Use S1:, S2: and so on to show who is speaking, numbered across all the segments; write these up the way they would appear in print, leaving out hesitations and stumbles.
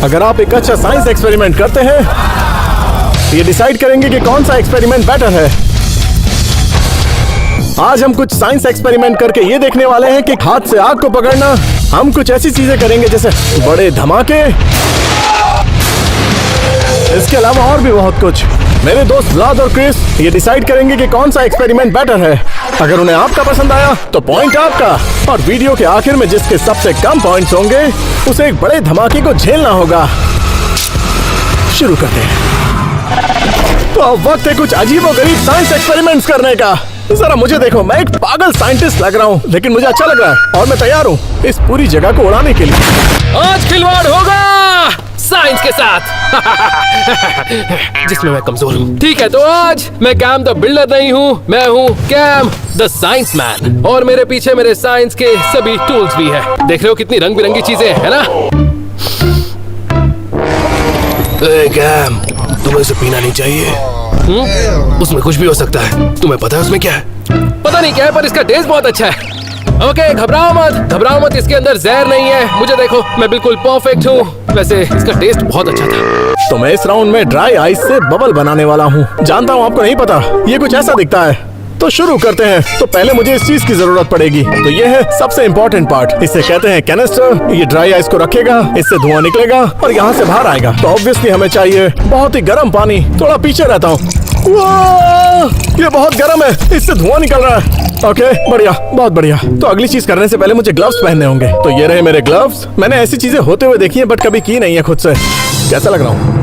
S1: अगर आप एक अच्छा साइंस एक्सपेरिमेंट करते हैं, ये डिसाइड करेंगे कि कौन सा एक्सपेरिमेंट बेटर है। आज हम कुछ साइंस एक्सपेरिमेंट करके ये देखने वाले हैं कि हाथ से आग को पकड़ना। हम कुछ ऐसी चीजें करेंगे जैसे बड़े धमाके, इसके अलावा और भी बहुत कुछ। मेरे दोस्त व्लाद और क्रिस ये डिसाइड करेंगे कि कौन सा एक्सपेरिमेंट बेटर है। अगर उन्हें आपका पसंद आया तो पॉइंट आपका, और वीडियो के आखिर में जिसके सबसे कम पॉइंट्स होंगे उसे एक बड़े धमाके को झेलना होगा। शुरू करते हैं। तो अब वक्त है कुछ अजीबोगरीब साइंस एक्सपेरिमेंट्स करने का। जरा मुझे देखो, मैं एक पागल साइंटिस्ट लग रहा हूँ, लेकिन मुझे अच्छा लग रहा है और मैं तैयार हूँ इस पूरी जगह को उड़ाने के लिए।
S2: आज खिलवाड़ होगा साइंस के साथ जिसमें मैं कमजोर हूँ। ठीक है, तो आज मैं कैम द बिल्डर नहीं हूँ, मैं हूँ कैम द साइंस मैन, और मेरे पीछे मेरे साइंस के सभी टूल्स भी हैं। देख रहे हो कितनी रंग बिरंगी चीजें है ना।
S3: कैम, तुम्हें इसे पीना नहीं चाहिए। उसमें कुछ भी हो सकता है, तुम्हें पता है उसमें क्या है?
S2: पता नहीं क्या है, पर इसका टेस्ट बहुत अच्छा है। ओके, घबराओ मत, इसके अंदर जहर नहीं है। मुझे देखो, मैं बिल्कुल परफेक्ट हूँ। वैसे इसका टेस्ट बहुत अच्छा था।
S1: तो मैं इस राउंड में ड्राई आइस से बबल बनाने वाला हूँ। जानता हूँ आपको नहीं पता, ये कुछ ऐसा दिखता है। तो शुरू करते हैं। तो पहले मुझे इस चीज की जरूरत पड़ेगी, तो ये है सबसे इम्पोर्टेंट पार्ट। इसे कहते हैं कैनिस्टर। ये ड्राई आइस को रखेगा, इससे धुआं निकलेगा और यहाँ से बाहर आएगा। तो ऑब्वियसली हमें चाहिए बहुत ही गर्म पानी। थोड़ा पीछे रहता हूँ। ये बहुत गर्म है, इससे धुआं निकल रहा है। ओके, बढ़िया, बहुत बढ़िया। तो अगली चीज करने से पहले मुझे ग्लव्स पहनने होंगे। तो ये रहे मेरे ग्लव्स। मैंने ऐसी चीजें होते हुए देखी है, बट कभी की नहीं है खुद से। कैसा लग रहा हूँ?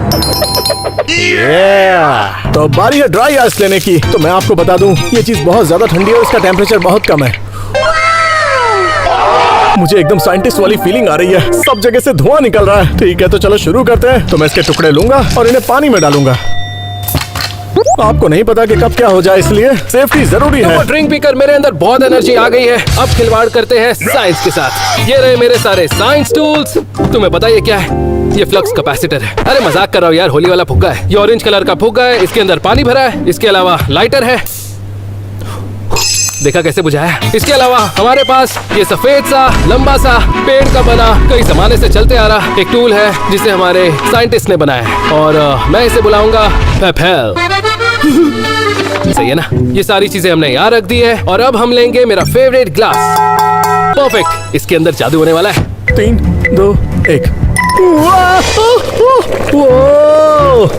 S1: तो बारी है ड्राई आइस लेने की। तो मैं आपको बता दूं, ये चीज बहुत ज्यादा ठंडी है और इसका टेम्परेचर बहुत कम है। मुझे एकदम साइंटिस्ट वाली फीलिंग आ रही है। सब जगह से धुआं निकल रहा है। ठीक है, तो चलो शुरू करते हैं। तो मैं इसके टुकड़े लूंगा और इन्हें पानी में डालूंगा। आपको नहीं पता कि कब क्या हो जाए, इसलिए सेफ्टी जरूरी है।
S2: तो ड्रिंक पीकर मेरे अंदर बहुत एनर्जी आ गई है। अब खिलवाड़ करते हैं साइंस के साथ। ये रहे मेरे सारे साइंस टूल्स। तुम्हें पता ये क्या है? ये फ्लक्स कैपेसिटर है। अरे मजाक कर रहा हूँ यार, होली वाला फुग्गा है। ये ऑरेंज कलर का फुग्गा है, इसके अंदर पानी भरा है। इसके अलावा लाइटर है, देखा कैसे बुझाया। इसके अलावा हमारे पास ये सफेद सा लंबा सा पेड़ का बना कई जमाने से चलते आ रहा एक टूल है, जिसे हमारे साइंटिस्ट ने बनाया है, और मैं इसे बुलाऊंगा पेपेल। सही है ना? ये सारी चीजें हमने यहाँ रख दी है, और अब हम लेंगे मेरा फेवरेट ग्लास। परफेक्ट, इसके अंदर जादू होने वाला है।
S1: 3, 2, 1।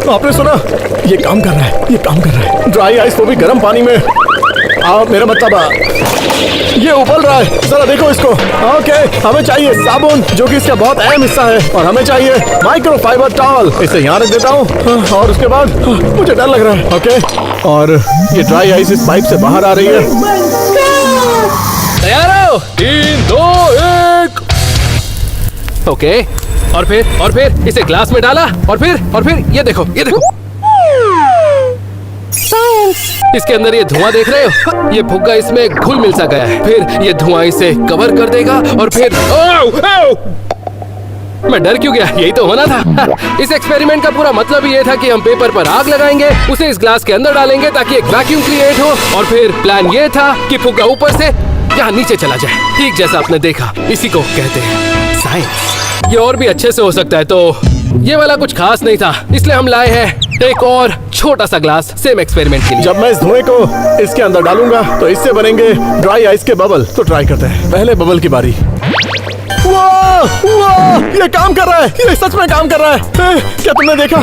S1: आपने सुना? ये काम कर रहा है, ये काम कर रहा है। ड्राई आइस को भी गर्म पानी में। मेरा मतलब ये उबल रहा है। जरा देखो इसको। ओके, हमें चाहिए साबुन, जो कि इसका बहुत अहम हिस्सा है, और हमें चाहिए माइक्रोफाइबर टॉवल। इसे यहाँ रख देता हूँ, और उसके बाद मुझे डर लग रहा है। ओके, और ये ड्राई आइस इस पाइप से बाहर आ रही है।
S2: तैयार हो? 3, 2, 1। ओके, और फिर इसे ग्लास में डाला, और फिर ये देखो, ये देखो। इसके अंदर ये धुआं देख रहे हो? ये फुग्गा इसमें घुल मिल सा गया है। फिर ये धुआं इसे कवर कर देगा, और फिर मैं डर क्यों गया? यही तो होना था। इस एक्सपेरिमेंट का पूरा मतलब ही ये था कि हम पेपर पर आग लगाएंगे, उसे इस ग्लास के अंदर डालेंगे ताकि एक वैक्यूम क्रिएट हो, और फिर प्लान ये था कि फुग्गा ऊपर से यहाँ नीचे चला जाए, ठीक जैसा आपने देखा। इसी को कहते हैं साइंस। ये और भी अच्छे से हो सकता है, तो ये वाला कुछ खास नहीं था, इसलिए हम लाए हैं एक और छोटा सा ग्लास सेम एक्सपेरिमेंट के लिए।
S1: जब मैं इस धुएं को इसके अंदर डालूंगा तो इससे बनेंगे ड्राई आइस के बबल। तो ट्राई करते हैं। पहले बबल की बारी। ये काम कर रहा है, ये सच में काम कर रहा है। क्या तुमने देखा?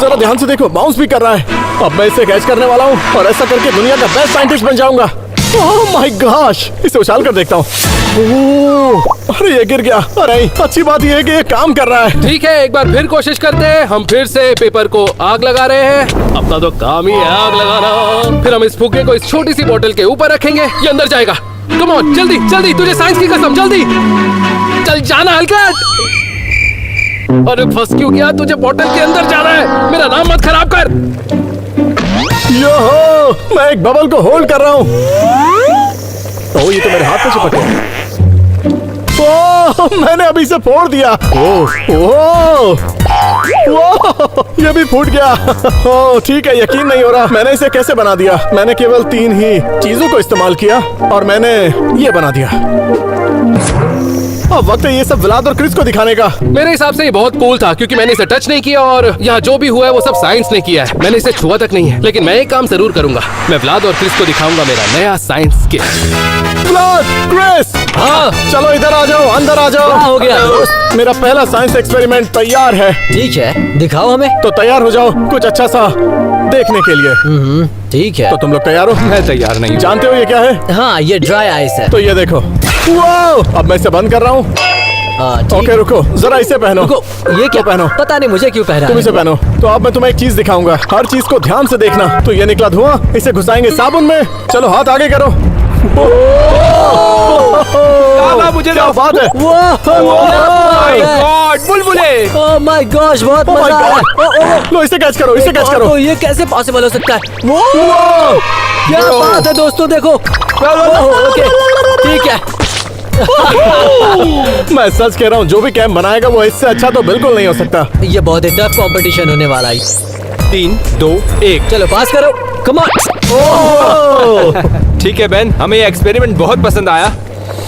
S1: जरा ध्यान से देखो, बाउंस भी कर रहा है। अब मैं इसे कैच करने वाला हूँ, और ऐसा करके दुनिया का बेस्ट साइंटिस्ट बन जाऊंगा। ओह माय गॉश, इसे उछाल कर देखता हूँ। अरे ये गिर गया। अरे अच्छी बात ये है कि ये काम कर रहा है।
S2: ठीक है, एक बार फिर कोशिश करते हैं। हम फिर से पेपर को आग लगा रहे हैं। अपना तो काम ही है आग लगाना। फिर हम इस फुग्गे को इस छोटी सी बोतल के ऊपर रखेंगे, ये अंदर जाएगा। कम ऑन, जल्दी जल्दी, तुझे साइंस की कसम, जल्दी चल जाना हलकट। अरे फंस क्यों गया? तुझे बोतल के अंदर जाना है, मेरा नाम मत खराब कर।
S1: योहो, मैं एक बबल को होल्ड कर रहा हूँ। तो ये तो मेरे हाथ में चिपक गया। ओह, मैंने अभी इसे फोड़ दिया। ओह, ओह, ओह, ये भी फूट गया। ओह, ठीक है, यकीन नहीं हो रहा मैंने इसे कैसे बना दिया। मैंने केवल 3 ही चीजों को इस्तेमाल किया और मैंने ये बना दिया। अब वक्त है ये सब व्लाद और क्रिस को दिखाने का।
S2: मेरे हिसाब से ये बहुत कूल था क्योंकि मैंने इसे टच नहीं किया और यहाँ जो भी हुआ है वो सब साइंस ने किया है। मैंने इसे छुआ तक नहीं है, लेकिन मैं एक काम जरूर करूंगा। मैं व्लाद और क्रिस को दिखाऊंगा मेरा नया साइंस स्किल।
S1: व्लाद, क्रिस,
S2: हाँ,
S1: चलो इधर आ जाओ, अंदर आ जाओ।
S4: क्या हो गया?
S1: मेरा पहला साइंस एक्सपेरिमेंट तैयार है।
S4: ठीक है, दिखाओ हमें।
S1: तो तैयार हो जाओ कुछ अच्छा सा देखने के लिए।
S4: ठीक है।
S1: तो तुम लोग तैयार हो?
S2: मैं तैयार नहीं।
S1: जानते हो ये क्या है?
S4: हाँ, ये ड्राई आइस है।
S1: तो ये देखो। वाओ! अब मैं इसे बंद कर रहा हूँ।
S4: ठीक।
S1: ओके रुको, जरा इसे पहनो।
S4: रुको, ये क्या
S1: तो पहनो।
S4: पता नहीं मुझे क्यों पहना
S1: तुम
S4: है।
S1: इसे पहनो। तो अब मैं तुम्हें एक चीज दिखाऊंगा, हर चीज को ध्यान से देखना। तो ये निकला धुआं, इसे घुसाएंगे साबुन में। चलो हाथ आगे करो।
S2: मुझे
S1: क्या बात है?
S2: बुलबुले।
S4: ओह माय गॉश, बहुत
S1: Oh my
S4: मजा आ रहा
S1: God!
S4: है।
S1: लो इसे कैच करो, इसे कैच करो।
S4: तो ये कैसे पॉसिबल हो सकता है? वो क्या बात है दोस्तों, देखो। ओके, ठीक है।
S1: मैं सच कह रहा हूँ, जो भी कैंप बनाएगा वो इससे अच्छा तो बिल्कुल नहीं हो सकता।
S4: ये बहुत ही टफ कंपटीशन होने वाला है।
S2: 3, 2, 1।
S4: चलो पास करो, कम ऑन।
S5: ठीक है बेन, हमें ये एक्सपेरिमेंट बहुत पसंद आया,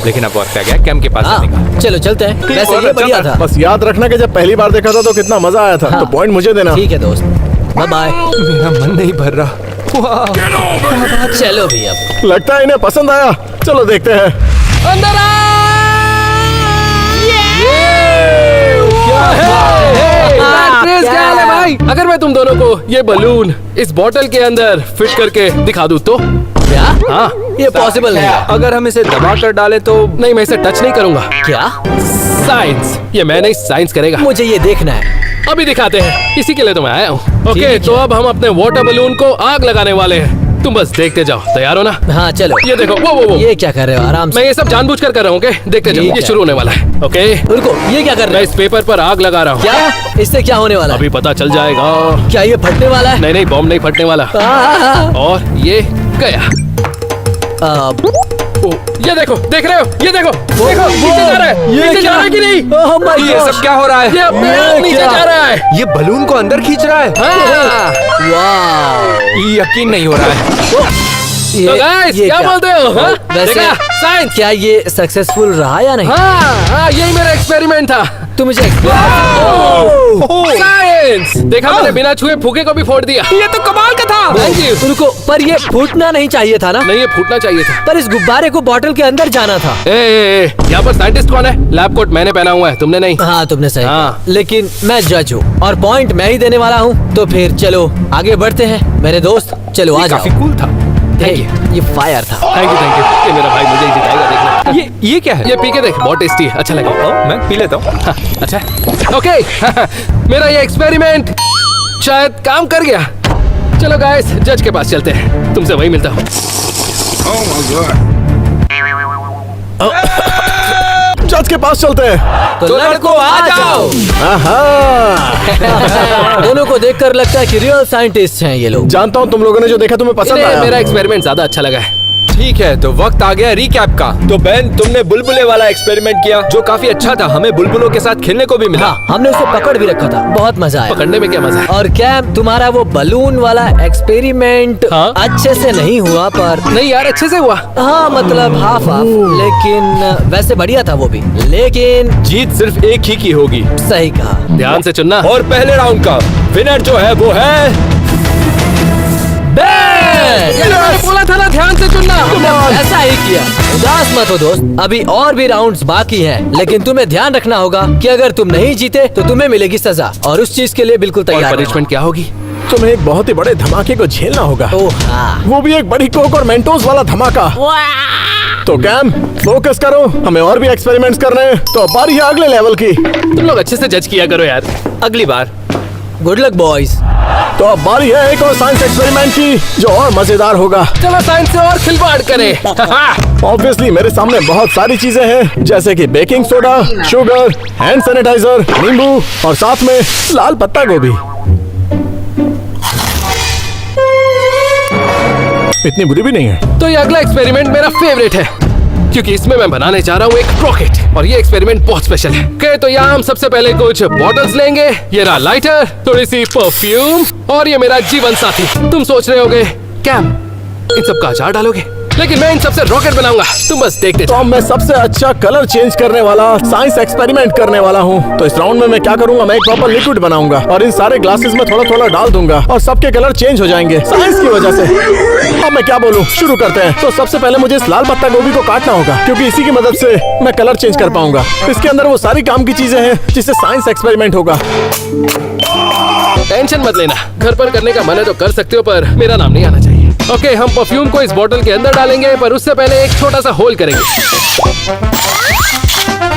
S5: लेकिन अब वक्त आ गया कैम के पास जाने का।
S4: हाँ, चलो चलते हैं। वैसे
S5: बहुत
S4: ये
S5: अच्छा
S4: बढ़िया
S5: था।
S4: था।
S1: बस याद रखना कि जब पहली बार देखा था तो कितना मजा आया था। तो पॉइंट मुझे देना।
S4: ठीक है दोस्त, बाय बाय।
S5: मेरा मन नहीं भर रहा।
S4: चलो भी अब।
S1: लगता है इन्हें पसंद आया। चलो देखते हैं।
S2: अंदर आ! क्रिस, क्या हाल है भाई? अगर मैं तुम दोनों को ये बलून इस बोतल के अंदर फिट करके दिखा दूं तो?
S4: क्या?
S2: हाँ,
S4: ये पॉसिबल नहीं है।
S5: अगर हम इसे दबा कर डालें तो
S2: नहीं, मैं इसे टच नहीं करूंगा।
S4: क्या?
S2: साइंस, ये मैं नहीं, साइंस करेगा।
S4: मुझे ये देखना है।
S2: अभी दिखाते हैं, इसी के लिए तो मैं आया हूँ। ओके,
S4: ठीक
S2: तो
S4: है।
S2: अब हम अपने वाटर बलून को आग लगाने वाले हैं। तुम बस देखते जाओ। तैयार हो ना?
S4: हाँ चलो।
S2: ये देखो, वो।
S4: ये क्या कर रहे हो? आराम
S2: मैं
S4: से।
S2: ये सब जानबूझकर कर रहा हूँ। ओके, देखते जाओ,
S4: ठीक
S2: ये
S4: है।
S2: शुरू होने वाला है। ओके,
S4: रुको, ये क्या कर
S2: मैं
S4: रहे
S2: इस पेपर पर आग लगा रहा हूँ।
S4: क्या? इससे क्या होने वाला है?
S2: अभी पता चल जाएगा।
S4: क्या ये फटने वाला है?
S2: नहीं, बॉम्ब नहीं फटने वाला। और ये गया। ओ, ये देखो, देख रहे हो? ये देखो, नीचे जा रहा है। नीचे जा रहा है कि नहीं?
S4: ओह माय
S5: ये सब क्या हो रहा
S2: ये
S5: है?
S2: अपने आप नीचे
S4: क्या?
S2: जा रहा है।
S5: ये बलून को अंदर खींच रहा है।
S2: हाँ।
S4: वाह!
S5: ये यकीन नहीं हो रहा है।
S2: तो गाइस, क्या बोलते हो? हाँ?
S4: वैसे
S2: देखा? साइंस।
S4: क्या ये सक्सेसफुल रहा या नहीं?
S2: हाँ, यही मेरा एक्सपेरिमेंट था।
S4: तुम मुझे
S2: साइंस। देखा, मैंने बिना छुए फूके को भी फोड़ दिया।
S5: ये तो कमाल का था।
S2: Thank you.
S4: रुको, पर ये फूटना नहीं चाहिए था ना?
S2: नहीं, ये फूटना चाहिए था।
S4: पर इस गुब्बारे को बॉटल के अंदर जाना था।
S2: यहाँ पर साइंटिस्ट कौन है? लैब कोट मैंने पहना हुआ है, तुमने नहीं।
S4: हाँ तुमने सही
S2: हाँ।
S4: कहा। लेकिन मैं जज हूँ और पॉइंट मैं ही देने वाला हूँ। तो फिर चलो आगे बढ़ते हैं मेरे दोस्त। चलो आ जाओ।
S5: काफी कूल था।
S2: थैंक यू,
S4: ये फायर था।
S2: Thank you. ये मेरा भाई मुझे ही जिताएगा, देखना।
S5: ये क्या है?
S2: ये पी के देख, बहुत टेस्टी है, अच्छा लगा।
S5: मैं पी लेता हूँ।
S2: हाँ, अच्छा, ओके। मेरा ये एक्सपेरिमेंट शायद काम कर गया। चलो गाइस, जज के पास चलते हैं, तुमसे वही मिलता हूँ।
S1: जज के पास चलते हैं।
S4: तो लड़कों आ जाओ। दोनों को देखकर लगता है कि रियल साइंटिस्ट हैं ये लोग।
S1: जानता हूँ तुम लोगों ने जो देखा तुम्हें पसंद
S2: इन्हें
S1: आया।
S2: मेरा एक्सपेरिमेंट ज्यादा अच्छा लगा है।
S5: ठीक है, तो वक्त आ गया रिकैप का। तो बेन, तुमने बुलबुले वाला एक्सपेरिमेंट किया जो काफी अच्छा था। हमें बुलबुलों के साथ खेलने को भी मिला।
S4: हाँ, हमने उसे पकड़ भी रखा था, बहुत मजा आया।
S2: पकड़ने में क्या मजा है?
S4: और कैम, तुम्हारा वो बलून वाला एक्सपेरिमेंट
S2: हाँ?
S4: अच्छे से नहीं हुआ पर
S2: नहीं यार, अच्छे से हुआ।
S4: हाँ मतलब हाफ हाफ, लेकिन वैसे बढ़िया था वो भी। लेकिन
S5: जीत सिर्फ एक ही की होगी।
S4: सही कहा।
S2: ध्यान से चुनना।
S5: और पहले राउंड का विनर जो है वो है
S2: ये मैंने बोला था ना, ध्यान से चुनना।
S4: तुमने ऐसा ही किया। उदास मत हो दोस्त, अभी और भी राउंड्स बाकी हैं। लेकिन तुम्हें ध्यान रखना होगा कि अगर तुम नहीं जीते तो तुम्हें मिलेगी सजा, और उस चीज के लिए बिल्कुल
S2: और
S4: तैयार रहना।
S2: पनिशमेंट क्या होगी?
S1: तुम्हें एक बहुत ही बड़े धमाके को झेलना होगा।
S4: ओह हाँ।
S1: वो भी एक बड़ी कोक और मेंटोस वाला धमाका। तो कैम, फोकस करो, हमें और भी एक्सपेरिमेंट्स करने हैं। तो अब बारी है अगले लेवल की।
S2: तुम लोग अच्छे से जज किया करो यार।
S5: अगली बार।
S4: Good luck boys.
S1: तो अब बारी है एक और साइंस एक्सपेरिमेंट की जो और मजेदार होगा।
S2: चलो साइंस से और खिलवाड़ करें।
S1: ऑब्वियसली मेरे सामने बहुत सारी चीजें हैं, जैसे कि baking soda, sugar, hand sanitiser, नींबू और साथ में लाल पत्ता गोभी। इतनी बुरी भी नहीं है।
S2: तो ये अगला एक्सपेरिमेंट मेरा फेवरेट है, क्योंकि इसमें मैं बनाने जा रहा हूँ एक रॉकेट, और ये एक्सपेरिमेंट बहुत स्पेशल है। ओके, तो यहाँ हम सबसे पहले कुछ बॉटल्स लेंगे। ये रहा लाइटर, थोड़ी सी परफ्यूम, और ये मेरा जीवन साथी। तुम सोच रहे होगे कैम, इन सब का अचार डालोगे? लेकिन मैं इन सबसे रॉकेट बनाऊंगा, तुम बस देखते
S1: तो
S2: जाओ।
S1: अब मैं सबसे अच्छा कलर चेंज करने वाला साइंस एक्सपेरिमेंट करने वाला हूँ। तो इस राउंड में मैं क्या करूंगा, मैं एक प्रॉपर लिक्विड बनाऊंगा और इन सारे ग्लासेस में थोड़ा थोड़ा डाल दूंगा और सबके कलर चेंज हो जाएंगे साइंस की वजह से। अब मैं क्या बोलूँ, शुरू करते हैं। तो सबसे पहले मुझे इस लाल पत्ता गोभी को काटना होगा, क्योंकि इसी की मदद से मैं कलर चेंज कर पाऊंगा। इसके अंदर वो सारी काम की चीजें हैं जिससे साइंस एक्सपेरिमेंट होगा।
S2: टेंशन मत लेना, घर पर करने का मन है तो कर सकते हो, पर मेरा नाम नहीं आना चाहिए। ओके, हम परफ्यूम को इस बोतल के अंदर डालेंगे, पर उससे पहले एक छोटा सा होल करेंगे।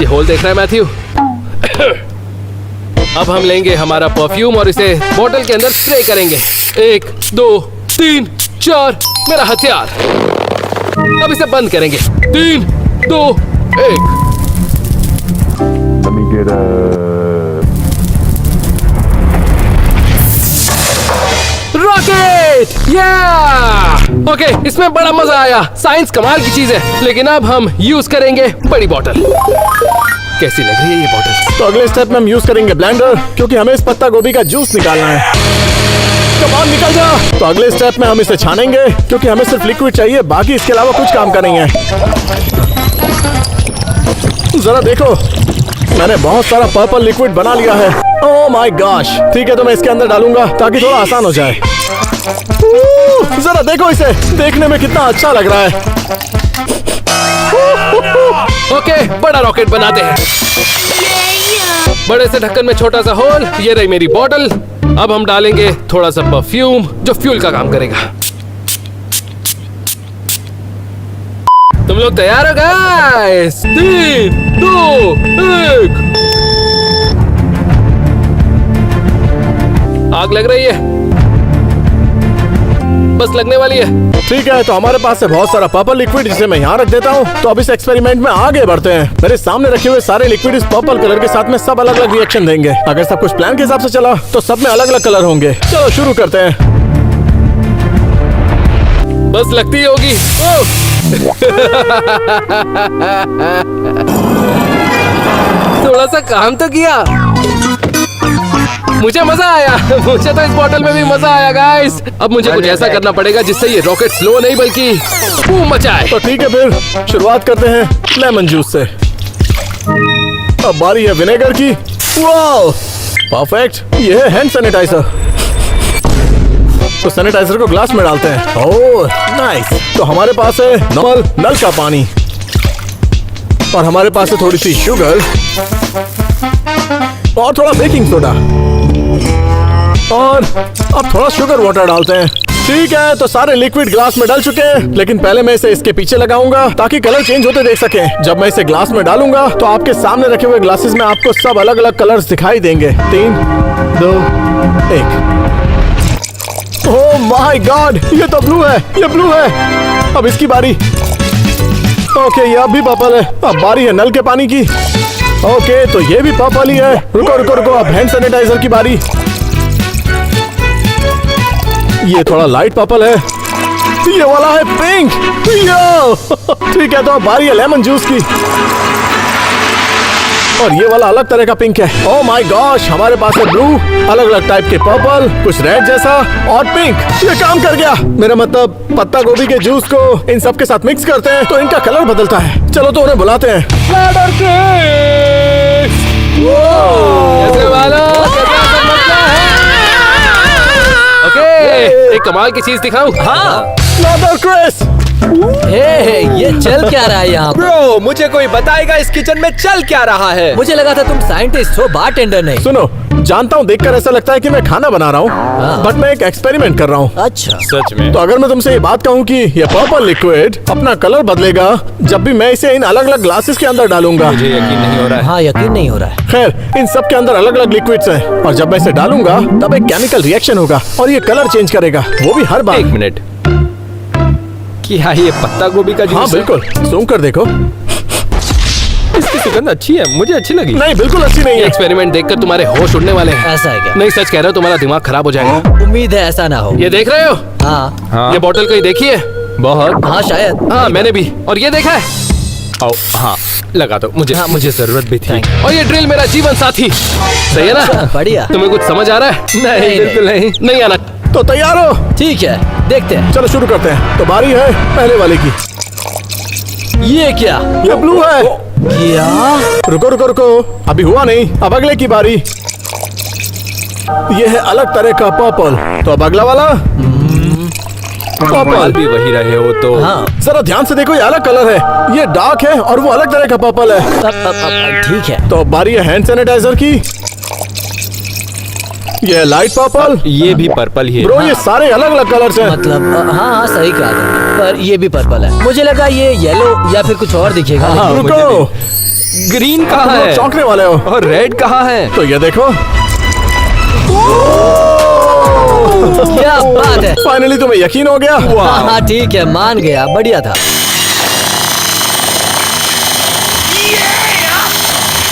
S2: ये होल देख रहा है मैथ्यू? अब हम लेंगे हमारा परफ्यूम और इसे बोतल के अंदर स्प्रे करेंगे। 1 2 3 4, मेरा हथियार। अब इसे बंद करेंगे। 3 2 1।
S6: Let me get a.
S2: Rocket! या! ओके, इसमें बड़ा मजा आया। साइंस कमाल की चीज है, लेकिन अब हम यूज करेंगे बड़ी बोतल। कैसी लग रही है ये बोतल?
S1: तो अगले स्टेप में हम यूज करेंगे ब्लेंडर, क्योंकि हमें इस पत्ता गोभी का जूस निकालना है। कम ऑन, निकल जा। तो अगले स्टेप में हम इसे छानेंगे, क्योंकि हमें सिर्फ लिक्विड चाहिए, बाकी इसके अलावा कुछ काम का नहीं है। जरा देखो, मैंने बहुत सारा पर्पल लिक्विड बना लिया है। Oh my gosh! ठीक है, तो मैं इसके अंदर डालूंगा ताकि थोड़ा आसान हो जाए। जरा देखो इसे, देखने में कितना अच्छा लग रहा है।
S2: ओके, बड़ा रॉकेट बनाते हैं। बड़े से ढक्कन में छोटा सा होल। ये रही मेरी बोतल। अब हम डालेंगे थोड़ा सा परफ्यूम जो फ्यूल का काम करेगा। तुम लोग तैयार हो गाइस? 3 2 1। आग लग रही है, बस लगने वाली है।
S1: ठीक है, तो हमारे पास है बहुत सारा पर्पल लिक्विड, जिसे मैं यहाँ रख देता हूँ। तो अब इस एक्सपेरिमेंट में आगे बढ़ते हैं। मेरे सामने रखे हुए सारे लिक्विड इस पर्पल कलर के साथ में सब अलग अलग रिएक्शन देंगे। अगर सब कुछ प्लान के हिसाब से चला तो सब में अलग अलग कलर होंगे। चलो शुरू करते हैं।
S2: बस लगती होगी। थोड़ा सा काम तो किया, मुझे मजा आया। मुझे तो इस बॉटल में भी मजा आया गाइस। अब मुझे कुछ ऐसा करना पड़ेगा जिससे ये रॉकेट स्लो नहीं बल्कि बूम मचाए।
S1: तो ठीक है, फिर शुरुआत करते हैं लेमन जूस से। अब बारी है विनेगर की। Wow, perfect! ये है हैंड सैनिटाइजर। तो सैनिटाइजर को ग्लास में डालते हैं। Oh nice! तो हमारे पास है नॉर्मल नल का पानी और हमारे पास है थोड़ी सी शुगर और थोड़ा बेकिंग सोडा और अब थोड़ा शुगर वाटर डालते हैं। ठीक है, तो सारे लिक्विड ग्लास में डाल चुके हैं, लेकिन पहले मैं इसे इसके पीछे लगाऊंगा ताकि कलर चेंज होते देख सकें। जब मैं इसे ग्लास में डालूंगा तो आपके सामने रखे हुए ग्लासेस में आपको सब अलग अलग कलर्स दिखाई देंगे। 3 2 1। ओह माय गॉड, ये तो ब्लू है, ये ब्लू है। अब इसकी बारी। ओके, ये अब भी पर्पल है। अब बारी है नल के पानी की। ओके, तो ये भी पर्पल ही है। रुको रुको रुको, अब हैंड सैनिटाइजर की बारी। ये थोड़ा लाइट पर्पल है। ये वाला है पिंक। यो! ठीक है, तो अब बारी है लेमन जूस की और ये वाला अलग तरह का पिंक है। ओह माय गॉश, हमारे पास है ब्लू, अलग अलग टाइप के पर्पल, कुछ रेड जैसा और पिंक। ये काम कर गया। मेरा मतलब पत्ता गोभी के जूस को इन सब के साथ मिक्स करते हैं तो इनका कलर बदलता है। चलो तो उन्हें बुलाते हैं।
S2: कैसे वालों? कैसा सब मसला है? ओके, एक कमाल की चीज दिखाऊं?
S4: हाँ,
S1: Another Chris!
S4: ये चल क्या रहा है यहाँ पर?
S5: ब्रो, मुझे कोई बताएगा इस किचन में चल क्या रहा है?
S4: मुझे लगा था तुम साइंटिस्ट हो, बारटेंडर नहीं।
S1: सुनो, जानता हूँ देखकर ऐसा लगता है कि मैं खाना बना रहा हूँ, बट मैं एक एक्सपेरिमेंट कर रहा हूँ।
S4: अच्छा,
S5: सच में?
S1: तो अगर मैं तुमसे ये बात कहूँ कि ये पर्पल लिक्विड अपना कलर बदलेगा जब भी मैं इसे इन अलग अलग ग्लासेस के अंदर डालूंगा।
S5: मुझे यकीन नहीं हो रहा है।
S4: हाँ यकीन नहीं हो रहा है।
S1: खैर, इन सब के अंदर अलग अलग लिक्विड्स हैं और जब मैं इसे डालूंगा तब एक केमिकल रिएक्शन होगा और ये कलर चेंज करेगा, वो भी हर बार।
S5: एक मिनट, क्या ये पत्ता गोभी का जूस
S1: हाँ
S5: है?
S1: बिल्कुल, सूंघ कर देखो।
S5: इसकी सुगंध अच्छी है, मुझे अच्छी लगी।
S1: नहीं, बिल्कुल अच्छी नहीं
S2: ये
S1: है।
S2: एक्सपेरिमेंट देखकर तुम्हारे होश उड़ने वाले हैं।
S4: ऐसा है क्या?
S2: नहीं, सच कह रहे हो, तुम्हारा दिमाग खराब हो जाएगा।
S4: उम्मीद है ऐसा ना हो।
S2: ये देख रहे हो?
S4: हाँ
S5: हाँ,
S2: ये बोतल कहीं देखी है?
S5: बहुत।
S4: हाँ शायद।
S2: हाँ, मैंने भी। और ये देखा है?
S5: आओ, हाँ, लगा दो। मुझे जरूरत भी थी।
S2: और ये ड्रिल मेरा जीवन साथी। सही है ना?
S4: बढ़िया।
S2: तुम्हें कुछ समझ आ रहा है?
S5: नहीं, बिल्कुल नहीं।
S2: नहीं आना।
S1: तो तैयार हो?
S4: ठीक है, देखते हैं।
S1: चलो शुरू करते हैं। तो बारी है पहले वाले की।
S4: ये क्या?
S1: ये ब्लू है।
S4: क्या?
S1: रुको रुको रुको, अभी हुआ नहीं, अब अगले की बारी। ये है अलग तरह का पर्पल। तो अब अगला वाला
S5: बाल
S1: पर्पल।
S5: भी वही रहे हो तो।
S4: हाँ,
S1: जरा ध्यान से देखो, ये अलग कलर है, ये डार्क है और वो अलग तरह का पर्पल है।
S4: अब ठीक है।
S1: तो अब बारी है हैंड सैनिटाइजर की। ये है लाइट पर्पल।
S5: ये भी पर्पल ही है।
S1: ब्रो ये सारे अलग अलग कलर्स हैं।
S4: मतलब हाँ हाँ, सही कहा तुमने। पर ये भी पर्पल है। मुझे लगा ये येलो या फिर कुछ और दिखेगा।
S1: हाँ,
S4: लेकिन-
S1: रुको,
S5: ग्रीन कहाँ
S1: तुम लोग
S5: है?
S1: चौंकने वाले हो।
S5: और रेड कहाँ है?
S1: तो ये देखो,
S4: क्या बात है।
S1: फाइनली तुम्हें यकीन हो गया।
S4: हाँ हाँ, ठीक है, मान गया, बढ़िया था।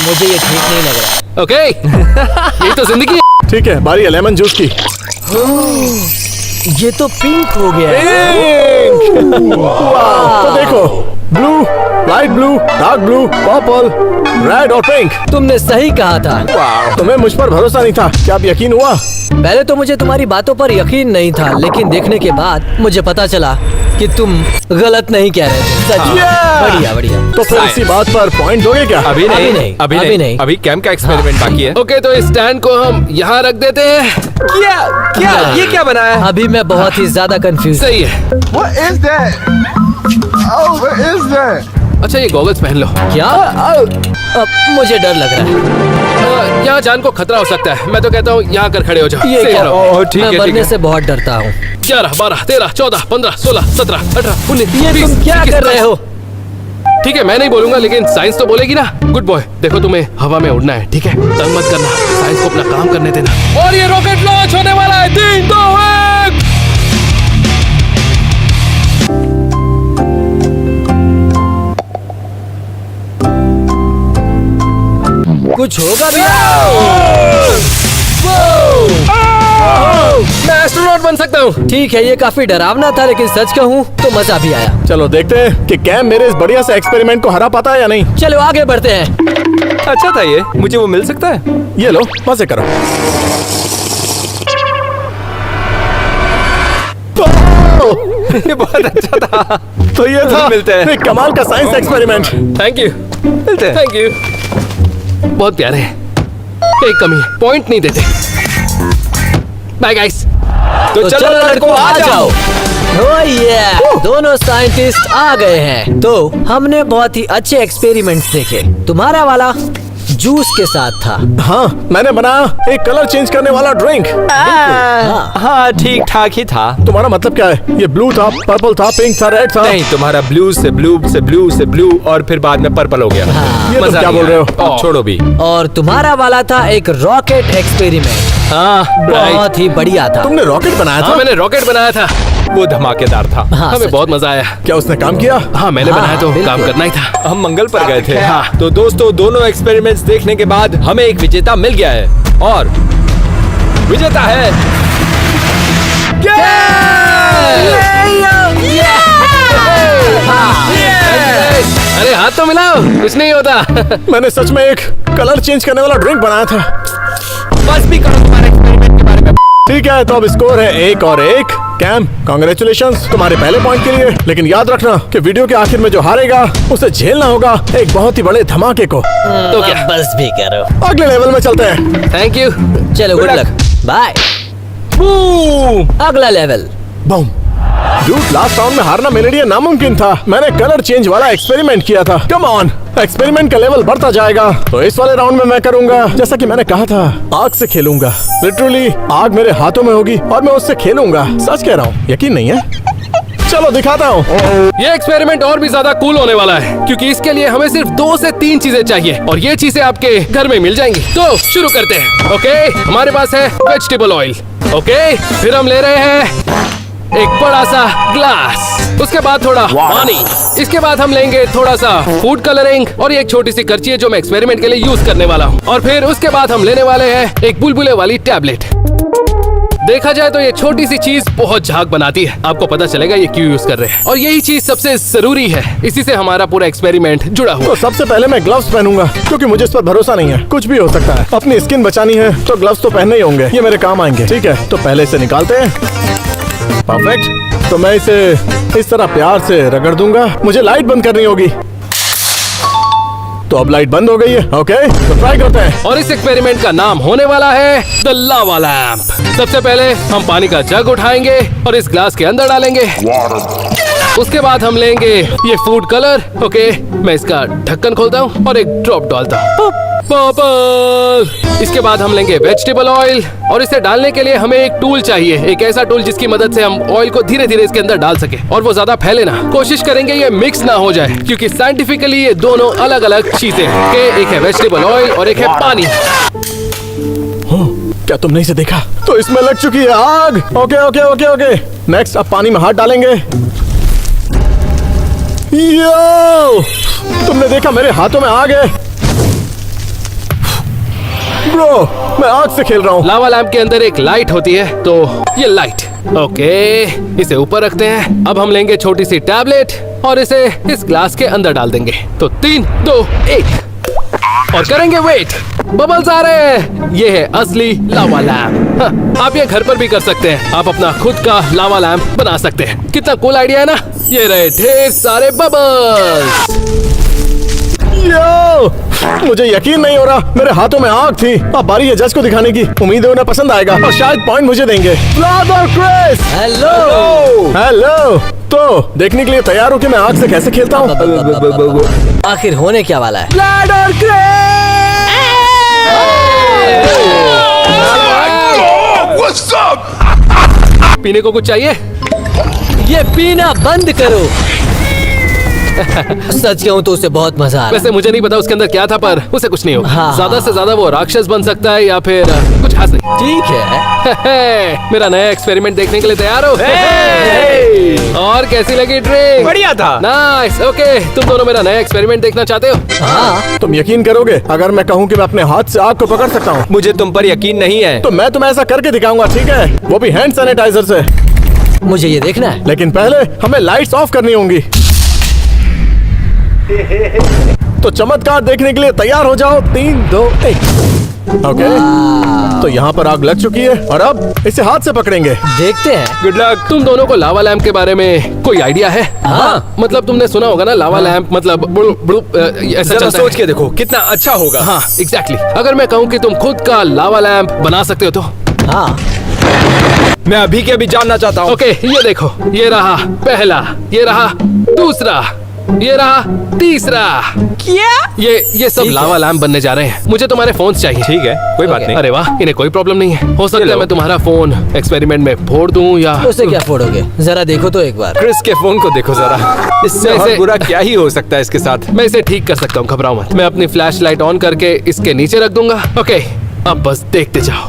S4: मुझे ये ठीक नहीं लग रहा।
S2: ओके ये तो जिंदगी है।
S1: ठीक है, बारी है लेमन जूस की।
S4: ये तो पिंक हो गया है।
S1: वाह, तो देखो, blue, light blue, dark blue, purple, red और पिंक।
S4: तुमने सही कहा था।
S1: तुम्हें मुझ पर भरोसा नहीं था, क्या अब यकीन हुआ?
S4: पहले तो मुझे तुम्हारी बातों पर यकीन नहीं था, लेकिन देखने के बाद मुझे पता चला कि तुम गलत नहीं कह रहे थे। सच में।
S1: Yeah!
S4: बढ़िया बढ़िया।
S1: तो फिर इसी बात पर पॉइंट दोगे क्या?
S5: अभी नहीं,
S4: अभी नहीं।
S5: अभी कैम का एक्सपेरिमेंट बाकी है।
S2: ओके तो इस स्टैंड को हम यहाँ रख देते हैं।
S5: क्या क्या ये क्या बना है?
S4: अभी मैं बहुत ही ज्यादा कंफ्यूज।
S2: सही है।
S6: What is that? Oh, what is that?
S2: अच्छा ये गॉगल्स पहन लो।
S4: क्या? अब मुझे डर लग रहा है।
S2: यहाँ जान को खतरा हो सकता है। मैं तो कहता हूँ यहाँ कर खड़े हो जाओ।
S4: ये
S2: Safe
S4: क्या?
S2: रहो।
S5: ओह, ठीक
S4: मैं
S5: है, ठीक
S4: मरने
S5: है।
S4: से बहुत डरता हूँ।
S2: 11, 12, 13, 14, 15, 16, 17, 18, 19,
S4: ये
S2: 20,
S4: तुम क्या
S2: 21,
S4: कर रहे हो?
S2: ठीक है मैं नहीं बोलूंगा, लेकिन साइंस तो बोलेगी ना। गुड बॉय, देखो तुम्हें हवा में उड़ना है, ठीक है? तंग मत करना, साइंस को अपना काम करने देना। और ये रॉकेट लॉन्च होने वाला है। 3, 2, 1।
S4: कुछ होगा भी?
S2: मैं एस्ट्रोनॉट बन सकता हूँ।
S4: ठीक है, ये काफी डरावना था, लेकिन सच कहूँ तो मजा भी आया।
S1: चलो देखते हैं कि कैम मेरे इस बढ़िया से एक्सपेरिमेंट को हरा पाता है या नहीं।
S4: चलो आगे बढ़ते हैं।
S5: अच्छा था ये, मुझे वो मिल सकता है?
S1: ये लो, मजे करो।
S5: ये बहुत अच्छा था।
S1: तो ये था
S5: मिलते हैं।
S1: एक कमाल का साइंस एक्सपेरिमेंट।
S2: थैंक यू,
S5: मिलते हैं।
S2: Thank you. बहुत प्यारे हैं। एक कमी है, पॉइंट नहीं देते। Bye guys.
S5: तो चलो लड़कों आ जाओ।
S4: ओह ये दोनों साइंटिस्ट आ गए हैं। तो हमने बहुत ही अच्छे एक्सपेरिमेंट्स देखे। तुम्हारा वाला जूस के साथ था।
S1: हाँ, मैंने बनाया एक कलर चेंज करने वाला ड्रिंक।
S4: हाँ,
S5: हाँ ठीक ठाक ही था।
S1: तुम्हारा मतलब क्या है? ये ब्लू था, पर्पल था, पिंक था, रेड था।
S5: नहीं, तुम्हारा ब्लू से ब्लू से ब्लू से ब्लू और फिर बाद में पर्पल हो गया।
S4: हाँ।
S1: ये तुम
S5: मजा
S1: क्या
S5: नहीं
S1: बोल रहे हो?
S5: आया। अब छोड़ो भी।
S4: और तुम्हारा वाला था एक रॉकेट एक्सपेरिमेंट।
S5: हाँ
S4: बहुत ही बढ़िया था।
S1: तुमने रॉकेट बनाया
S2: हाँ
S1: था?
S2: मैंने रॉकेट बनाया था।
S5: वो धमाकेदार था।
S4: हाँ,
S2: हमें
S4: सच
S2: बहुत मजा आया।
S1: क्या उसने काम किया?
S2: हाँ मैंने
S4: हाँ,
S2: बनाया तो
S4: बिल्कुल।
S2: काम करना ही था।
S5: हम मंगल पर गए थे।
S2: हाँ।
S5: तो दोस्तों दोनों एक्सपेरिमेंट्स देखने के बाद हमें एक विजेता मिल गया है और विजेता है
S2: अरे हाथ तो मिलाओ, कुछ नहीं होता।
S1: मैंने सच में एक कलर चेंज करने वाला ड्रिंक बनाया था।
S5: बस भी करो तुम्हारे एक्सपेरिमेंट के बारे में।
S1: ठीक है, तो अब स्कोर है 1 और 1। कैम, कांग्रेचुलेशंस तुम्हारे पहले पॉइंट के लिए। लेकिन याद रखना कि वीडियो के आखिर में जो हारेगा उसे झेलना होगा एक बहुत ही बड़े धमाके को।
S2: तो क्या?
S4: बस भी करो।
S1: अगले लेवल में चलते हैं।
S2: Thank you.
S4: चलो गुड लक, बाय। अगला level.
S1: Boom. Dude, last round में हारना मेरे लिए नामुमकिन था। मैंने कलर चेंज वाला एक्सपेरिमेंट किया था। कम ऑन, एक्सपेरिमेंट का लेवल बढ़ता जाएगा। तो इस वाले राउंड में मैं करूंगा जैसा कि मैंने कहा था, आग से खेलूंगा। लिटरली आग मेरे हाथों में होगी और मैं उससे खेलूंगा। सच कह रहा हूँ, यकीन नहीं है? चलो दिखाता हूँ।
S2: ये एक्सपेरिमेंट और भी ज्यादा कूल होने वाला है, क्योंकि इसके लिए हमें सिर्फ 2 से 3 चीजें चाहिए और ये चीजें आपके घर में मिल जाएंगी। तो शुरू करते हैं। ओके, हमारे पास है वेजिटेबल ऑयल। ओके, फिर हम ले रहे हैं एक बड़ा सा ग्लास, उसके बाद थोड़ा पानी, इसके बाद हम लेंगे थोड़ा सा फूड कलरिंग और ये एक छोटी सी करची है जो मैं एक्सपेरिमेंट के लिए यूज करने वाला हूँ। और फिर उसके बाद हम लेने वाले हैं एक बुलबुले वाली टैबलेट। देखा जाए तो ये छोटी सी चीज बहुत झाग बनाती है। आपको पता चलेगा ये क्यों यूज कर रहे हैं, और यही चीज सबसे जरूरी है। इसी से हमारा पूरा एक्सपेरिमेंट जुड़ा हुआ
S1: तो सबसे पहले मैं ग्लव्स पहनूंगा, क्योंकि मुझे इस पर भरोसा नहीं है, कुछ भी हो सकता है। अपनी स्किन बचानी है तो ग्लव्स तो पहनने ही होंगे, ये मेरे काम आएंगे। ठीक है, तो पहले इसे निकालते हैं। परफेक्ट। तो मैं इसे इस तरह प्यार से रगड़ दूंगा। मुझे लाइट बंद करनी होगी। तो अब लाइट बंद हो गई है। ओके, तो ट्राई करते हैं।
S2: और इस एक्सपेरिमेंट का नाम होने वाला है द लावा लैंप। सबसे पहले हम पानी का जग उठाएंगे और इस ग्लास के अंदर डालेंगे। उसके बाद हम लेंगे ये फूड कलर। ओके, मैं इसका ढक्कन खोलता हूँ और एक ड्रॉप डालता हूँ। बबल। इसके बाद हम लेंगे वेजिटेबल ऑयल, और इसे डालने के लिए हमें एक टूल चाहिए, एक ऐसा टूल जिसकी मदद से हम ऑयल को धीरे धीरे इसके अंदर डाल सके और वो ज्यादा फैले ना। कोशिश करेंगे ये मिक्स ना हो जाए, क्योंकि साइंटिफिकली ये दोनों अलग अलग चीजें हैं। एक है वेजिटेबल ऑयल और एक है पानी।
S1: क्या तुमने इसे देखा? तो इसमें लग चुकी है आग। Okay okay okay okay. Next, अब पानी में हाथ डालेंगे। यो! तुमने देखा मेरे हाथों में आग है। ब्रो, मैं आग से खेल रहा हूँ।
S2: लावा लैंप के अंदर एक लाइट होती है, तो ये लाइट। ओके, इसे ऊपर रखते हैं। अब हम लेंगे छोटी सी टैबलेट और इसे इस ग्लास के अंदर डाल देंगे। तो 3, 2, 1 और करेंगे वेट। बबल्स आ रहे हैं। ये है असली लावा लैंप। हाँ, आप ये घर पर भी कर सकते हैं। आप अपना खुद का लावा लैंप बना सकते हैं। कितना कूल आइडिया है ना? ये रहे ढेर सारे बबल्स।
S1: यो! मुझे यकीन नहीं हो रहा, मेरे हाथों में आग थी। अब बारी है जज को दिखाने की। उम्मीद है उन्हें पसंद आएगा और शायद पॉइंट मुझे देंगे। व्लाद और क्रिस,
S4: हेलो।
S1: हेलो। तो देखने के लिए तैयार हो कि मैं आग से कैसे खेलता हूँ?
S4: आखिर होने क्या वाला है?
S1: व्लाद और
S3: What's up?
S2: पीने को कुछ चाहिए?
S4: ये पीना बंद करो। सच कहूँ तो उसे बहुत मजा आ रहा
S2: वैसे मुझे नहीं पता उसके अंदर क्या था, पर उसे कुछ नहीं होगा।
S4: हाँ।
S2: ज्यादा से ज्यादा वो राक्षस बन सकता है या फिर कुछ खास नहीं।
S4: है। ठीक है।
S2: मेरा नया एक्सपेरिमेंट देखने के लिए तैयार हो? और कैसी लगी ड्रिंक?
S5: बढ़िया था।
S2: नाइस। ओके, तुम दोनों मेरा नया एक्सपेरिमेंट देखना चाहते हो?
S4: हाँ,
S1: तुम यकीन करोगे अगर मैं कहूँ कि मैं अपने हाथ से आग को पकड़ सकता हूँ?
S5: मुझे तुम पर यकीन नहीं है।
S1: तो मैं तुम्हें ऐसा करके दिखाऊंगा, ठीक है? वो भी हैंड सैनिटाइजर से।
S4: मुझे ये देखना है।
S1: लेकिन पहले हमें लाइट्स ऑफ करनी होंगी। तो चमत्कार देखने के लिए तैयार हो जाओ। 3, 2, 1। ओके, तो यहाँ पर आग लग चुकी है और अब इसे हाथ से पकड़ेंगे।
S4: देखते हैं।
S5: Good luck.
S2: तुम दोनों को लावा लैंप के बारे में कोई आइडिया है?
S4: हाँ।
S2: मतलब तुमने सुना होगा ना, लावा लैंप मतलब ऐसा
S5: जरा
S2: चलता
S5: सोच
S2: है।
S5: के देखो कितना अच्छा होगा।
S2: हाँ, एग्जैक्टली। अगर मैं कहूँ कि तुम खुद का लावा लैंप बना सकते हो तो?
S4: हाँ,
S5: मैं अभी के अभी जानना चाहता हूँ।
S2: ओके, ये देखो, ये रहा पहला, ये रहा दूसरा, ये रहा तीसरा।
S5: क्या?
S2: ये सब
S4: ठीक है।
S2: लावा लैंप बनने जा रहे हैं। मुझे तुम्हारे फोन चाहिए।
S5: ठीक है, कोई बात
S4: Okay.
S5: नहीं।
S2: अरे वाह, इन्हें कोई प्रॉब्लम नहीं है। हो सकता है
S5: लो।
S2: मैं तुम्हारा फोन एक्सपेरिमेंट में फोड़ दूं या
S4: उसे क्या फोड़ोगे? जरा देखो तो एक बार।
S5: क्रिस के फोन को देखो जरा। इससे और
S2: वैसे-
S5: बुरा क्या ही हो सकता है इसके साथ।
S2: मैं इसे ठीक कर सकता हूँ, घबराओ मत। मैं अपनी फ्लैश लाइट ऑन करके इसके नीचे रख दूंगा। ओके, अब बस देखते जाओ।